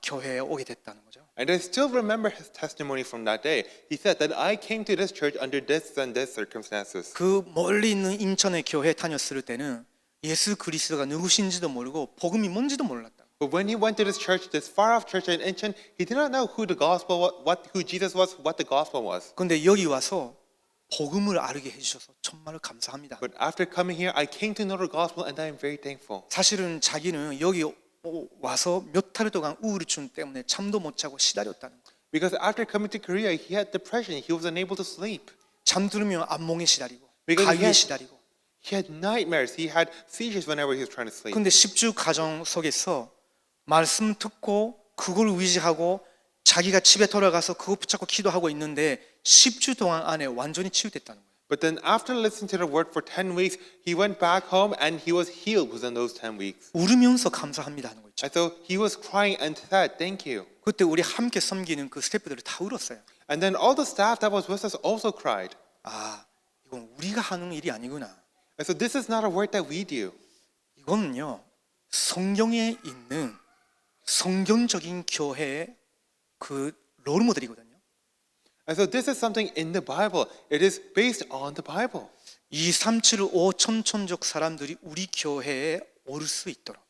교회에 오게 됐다는 거죠. And I still remember his testimony from that day. He said that I came to this church under this and this circumstances. 그 멀리 있는 인천의 교회에 다녔을 때는 예수 그리스도가 누구신지도 모르고 복음이 뭔지도 몰랐다. But when he went to this church, this far off church in Incheon, he did not know who the gospel was, who Jesus was, what the gospel was. 근데 여기 와서 복음을 알게 해주셔서 정말 감사합니다. But after coming here, I came to know the gospel and I am very thankful. 사실은 자기는 여기 와서 몇 달 동안 우울증 때문에 잠도 못 자고 시달렸다는 거예요. Because after coming to Korea, he had depression. He was unable to sleep. 잠들으면 안몽에 시달리고 Because 가위에 시달리고. He had nightmares. He had seizures whenever he was trying to sleep. 근데 10주 가정 속에서 말씀 듣고 그걸 의지하고 자기가 집에 돌아가서 그거 붙잡고 기도하고 있는데 10주 동안 안에 완전히 치유됐다는 거예요. But then after listening to the word for 10 weeks, he went back home and he was healed within those 10 weeks. 울으면서 감사합니다 하는 거 있죠. And so he was crying and said, thank you. 그때 우리 함께 섬기는 그 스태프들이 다 울었어요. And then all the staff that was with us also cried. 이건 우리가 하는 일이 아니구나. And so this is not a work that we do. 이거는요 성경에 있는 성경적인 교회의 그 롤모델이거든요. And so this is something in the Bible. It is based on the Bible. 237 5천천족 사람들이 우리 교회에 오를 수 있도록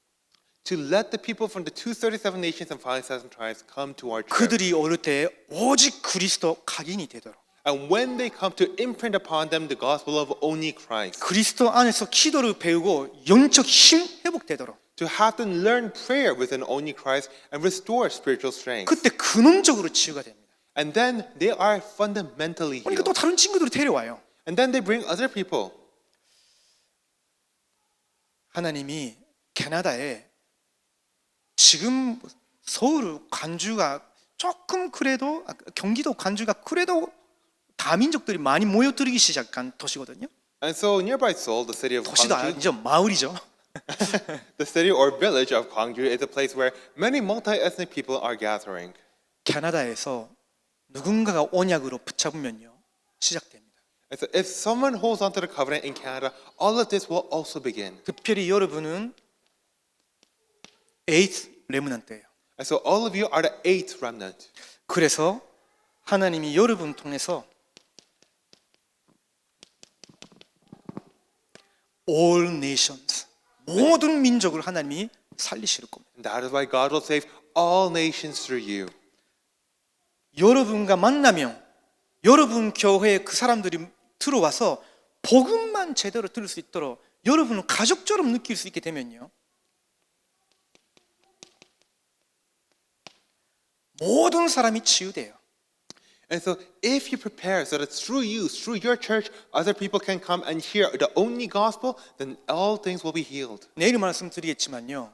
To let the people from the 237 nations and 5,000 tribes come to our church. 그들이 오를 때 오직 그리스도 각인이 되도록 And when they come to imprint upon them the gospel of only Christ. 그리스도 안에서 기도를 배우고 영적 힘 회복되도록 To have them learn prayer within only Christ and restore spiritual strength. 그때 근원적으로 치유가 됩니다. And then they are fundamentally 그러니까 또 healed. 다른 친구들이 데려와요. And then they bring other people. 하나님이 캐나다에 지금 서울 관주가 조금 그래도 경기도 관주가 그래도 다민족들이 많이 모여들기 시작한 도시거든요. And so nearby Seoul, the city of 도시도 Gwangju, 아니죠, 마을이죠. the city or village of Gwangju is a place where many multi-ethnic people are gathering. 캐나다에서 누군가가 언약으로 붙잡으면요 시작됩니다. And so if someone holds onto the covenant in Canada, all of this will also begin. 특별히 여러분은 에이트 레므넌트예요. And so all of you are the eighth remnant. 그래서 하나님이 여러분 통해서 all nations 모든 민족을 하나님이 살리실 겁니다. And that is why God will save all nations through you. 여러분과 만나면 여러분 교회에 그 사람들이 들어와서 복음만 제대로 들을 수 있도록 여러분을 가족처럼 느낄 수 있게 되면요 모든 사람이 치유돼요. And so if you prepare so that through you, through your church, other people can come and hear the only gospel, then all things will be healed. 내일 말씀드리겠지만요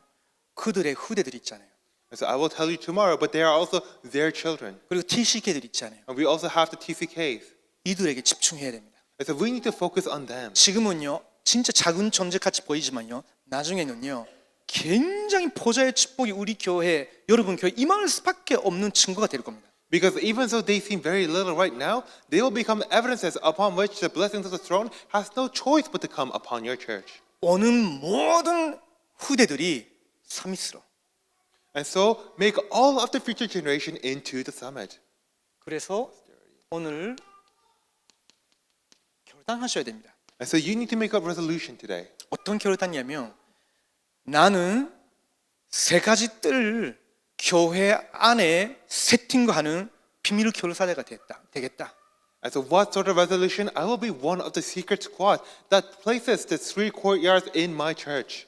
그들의 후대들 있잖아요. And so I will tell you tomorrow, but they are also their children. 그리고 TCK들 있잖아요. And we also have the TCKs. 이들에게 집중해야 됩니다. And so we need to focus on them. 지금은요 진짜 작은 존재같이 보이지만요 나중에는요 굉장히 보좌의 축복이 우리 교회 여러분 교회 임할 수밖에 없는 증거가 될 겁니다. Because even though they seem very little right now, they will become evidences upon which the blessings of the throne has no choice but to come upon your church. 오는 모든 후대들이 서밋으로. And so make all of the future generation into the summit. 그래서 오늘 결단하셔야 됩니다. And so you need to make a resolution today. 어떤 결단이냐면 나는 세 가지 뜰을 교회 안에 세팅하는 비밀 교사대가 되겠다. And so what sort of resolution? I will be one of the secret squad that places the 3 courtyards in my church.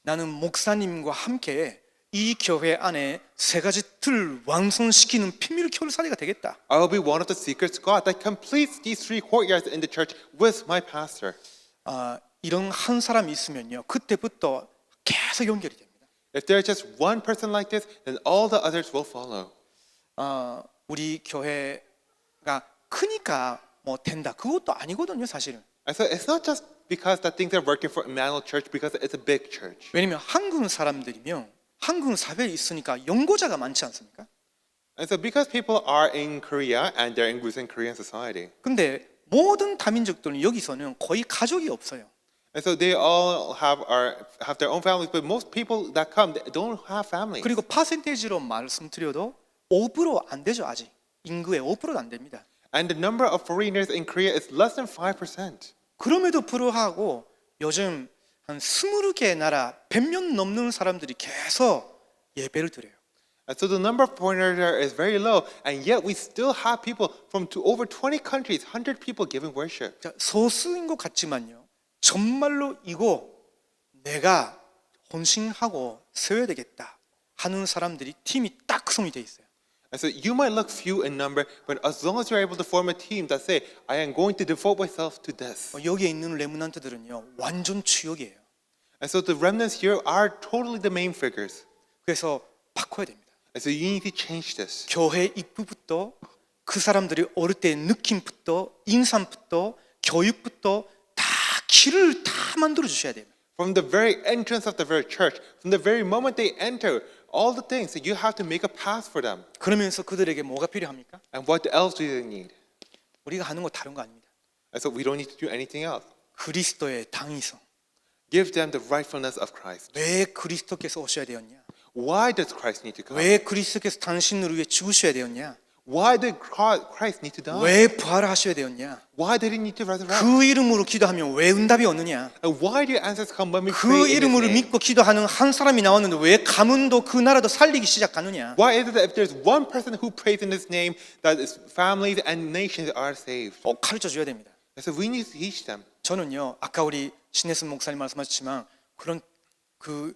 나는 목사님과 함께 이 교회 안에 세 가지 뜰 완성시키는 비밀 교사대가 되겠다. I will be one of the secret squad that completes these 3 courtyards in the church with my pastor. 이런 한 사람이 있으면요 그때부터 계속 연결이 됩니다. If there is just one person like this, then all the others will follow. 우리 교회가 크니까 뭐 된다 그것도 아니거든요 사실은. And so it's not just because that things are working for Emmanuel Church because it's a big church. 왜냐면 한국 사람들이면 한국 사회에 있으니까 연고자가 많지 않습니까? And so because people are in Korea and they're in within Korean society. 근데 모든 다민족들은 여기서는 거의 가족이 없어요. And so they all have their own families, but most people that come they don't have families. 그리고 퍼센테이지로 말씀드려도 5% 안 되죠 아직. 인구의 5%도 안 됩니다. And the number of foreigners in Korea is less than 5%. 그럼에도 불구하고 요즘 한 20개 나라 100명 넘는 사람들이 계속 예배를 드려요. And so the number of foreigners there is very low, and yet we still have people from over 20 countries, 100 people giving worship. 자, 소수인 것 같지만요. 정말로 이거 내가 헌신하고 세워야 되겠다 하는 사람들이 팀이 딱 구성이 돼 있어요. And so you might look few in number, but as long as you're able to form a team that say, I am going to devote myself to this. 여기에 있는 레므넌트들은요 완전 주역이에요. And so the remnants here are totally the main figures. 그래서 바꿔야 됩니다. And so you need to change this. 교회 입구부터 그 사람들이 어릴 때의 느낌부터 인상부터 교육부터 다 길을 다 만들어 주셔야 돼요. From the very entrance of the very church, from the very moment they enter, all the things that you have to make a path for them. 그러면서 그들에게 뭐가 필요합니까? And what else do they need? 우리가 하는 거 다른 거 아닙니다. And so we don't need to do anything else. 그리스도의 당위성. Give them the rightfulness of Christ. 왜 그리스도께서 오셔야 되었냐? Why does Christ need to come? 왜 그리스도께서 당신을 위해 죽으셔야 되었냐? Why did Christ need to die? 왜 부활을 하셔야 되었냐? Why did he need to resurrect? 그 이름으로 기도하면 왜 응답이 오느냐? And why do your answers come when we 그 pray in his 이름으로 name? 믿고 기도하는 한 사람이 나왔는데 왜 가문도 그 나라도 살리기 시작하느냐? Why is it that if there's one person who prays in his name, that is families and nations are saved? 꼭 가르쳐 줘야 됩니다. And so we need to teach them. 저는요 아까 우리 신혜선 목사님 말씀하셨지만 그런 그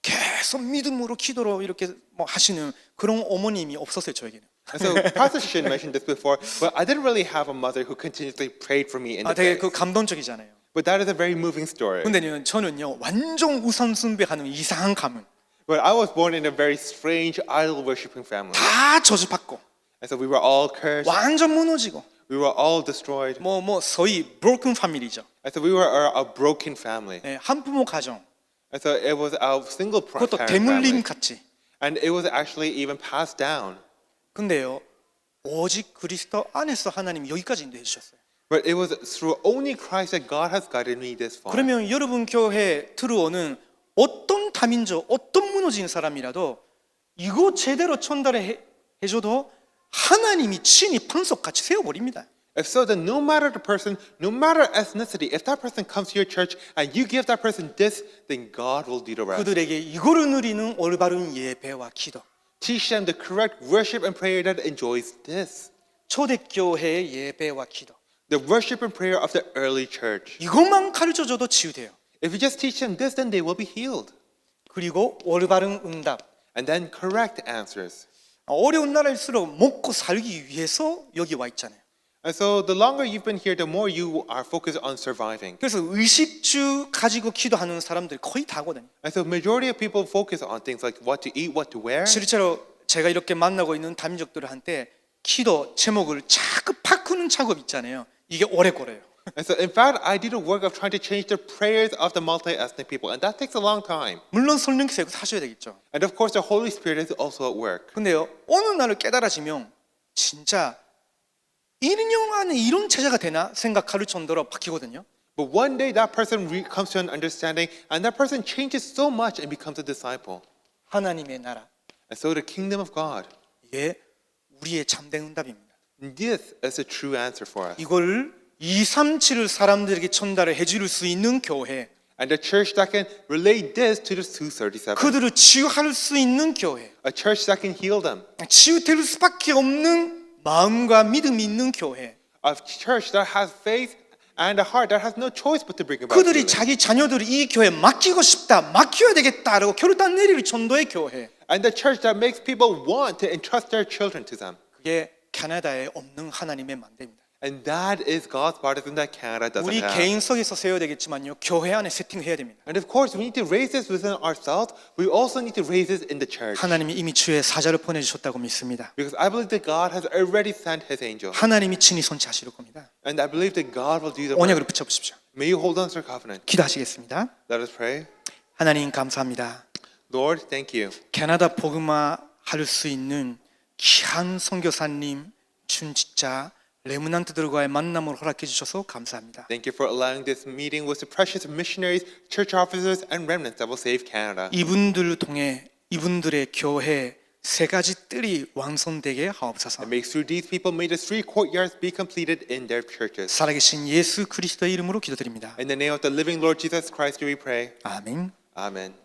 계속 믿음으로 기도로 이렇게 뭐 하시는 그런 어머님이 없었어요 저에게는. And so Pastor Shin mentioned this before, but I didn't really have a mother who continuously prayed for me in the 되게 faith. 그 감동적이잖아요. But that is a very moving story. 근데요 저는요 완전 우상 숭배하는 이상한 가문 But I was born in a very strange idol worshiping family. 다 저주받고 And so we were all cursed. 완전 무너지고 We were all destroyed. 뭐 소위 broken family죠. And so we were a broken family. 네, 한부모 가정. And so it was a single 그것도 parent 대물림 family. 같이. And it was actually even passed down. 근데요 오직 그리스도 안에서 하나님이 여기까지 인도해 주셨어요. But it was through only Christ that God has guided me this far. 그러면 여러분 교회에 들어오는 어떤 다민족, 어떤 무너진 사람이라도 이거 제대로 전달해 줘도 하나님이 친히 반석같이 세워버립니다. If so, then no matter the person, no matter ethnicity, if that person comes to your church and you give that person this, then God will do the rest. 그들에게 이거를 누리는 올바른 예배와 기도. Teach them the correct worship and prayer that enjoys this. 초대교회의 예배와 기도. The worship and prayer of the early church. 이것만 가르쳐줘도 치유돼요. If you just teach them this, then they will be healed. 그리고 올바른 응답. And then correct answers. 어려운 나라일수록 먹고 살기 위해서 여기 와 있잖아요. And so the longer you've been here, the more you are focused on surviving. 그래서 의식주 가지고 기도하는 사람들이 거의 다거든요. And so majority of people focus on things like what to eat, what to wear. 실제로 제가 이렇게 만나고 있는 다민족들한테 기도 제목을 자꾸 바꾸는 작업 있잖아요. 이게 오래 걸려요. And so in fact, I did the work of trying to change the prayers of the multi-ethnic people. And that takes a long time. 물론 성령께서 이거 하셔야 되겠죠. And of course, the Holy Spirit is also at work. 근데요, 어느 날을 깨달아지면 진짜 1년 안에 이런 제자가 되나 생각할 정도로 바뀌거든요. But one day that person comes to an understanding and that person changes so much and becomes a disciple. 하나님의 나라. And so the kingdom of God, 이게 우리의 참된 응답입니다. this is a true answer for us. 이걸 237을 사람들에게 전달을 해줄 수 있는 교회. And the church that can relate this to the 237. 그들을 치유할 수 있는 교회. A church that can heal them. 치유될 수밖에 없는 마음과 믿음이 있는 교회. A church that has faith and a heart that has no choice but to bring about 그들이 healing. 자기 자녀들을 이 교회에 맡기고 싶다, 맡겨야 되겠다라고 결단 내릴 정도의 교회. And the church that makes people want to entrust their children to them. 그게 캐나다에 없는 하나님의 만대입니다. And that is God's partisan that Canada doesn't 우리 have. 개인 속에서 세워야 되겠지만요, 교회 안에 세팅해야 됩니다. And of course, we need to raise this within ourselves. We also need to raise this in the church. 하나님이 이미 주의 사자를 보내주셨다고 믿습니다. Because I believe that God has already sent His angel. 하나님이 친히 손치하실 겁니다. And I believe that God will do the 언약으로 work. 붙여보십시오. May you hold on to your covenant. 기도하시겠습니다. Let us pray. 하나님 감사합니다. Lord, thank you. 캐나다 복음화 할 수 있는 귀한 선교사님, 준직자, 레므난트들과의 만남을 허락해 주셔서 감사합니다. Thank you for allowing this meeting with the precious missionaries, church officers, and remnants that will save Canada. 이분들을 통해 이분들의 교회 세 가지 뜰이 완성되게 하옵소서. And make through these people may the 3 courtyards be completed in their churches. 살아계신 예수 그리스도의 이름으로 기도드립니다. In the name of the living Lord Jesus Christ do we pray. 아멘. Amen.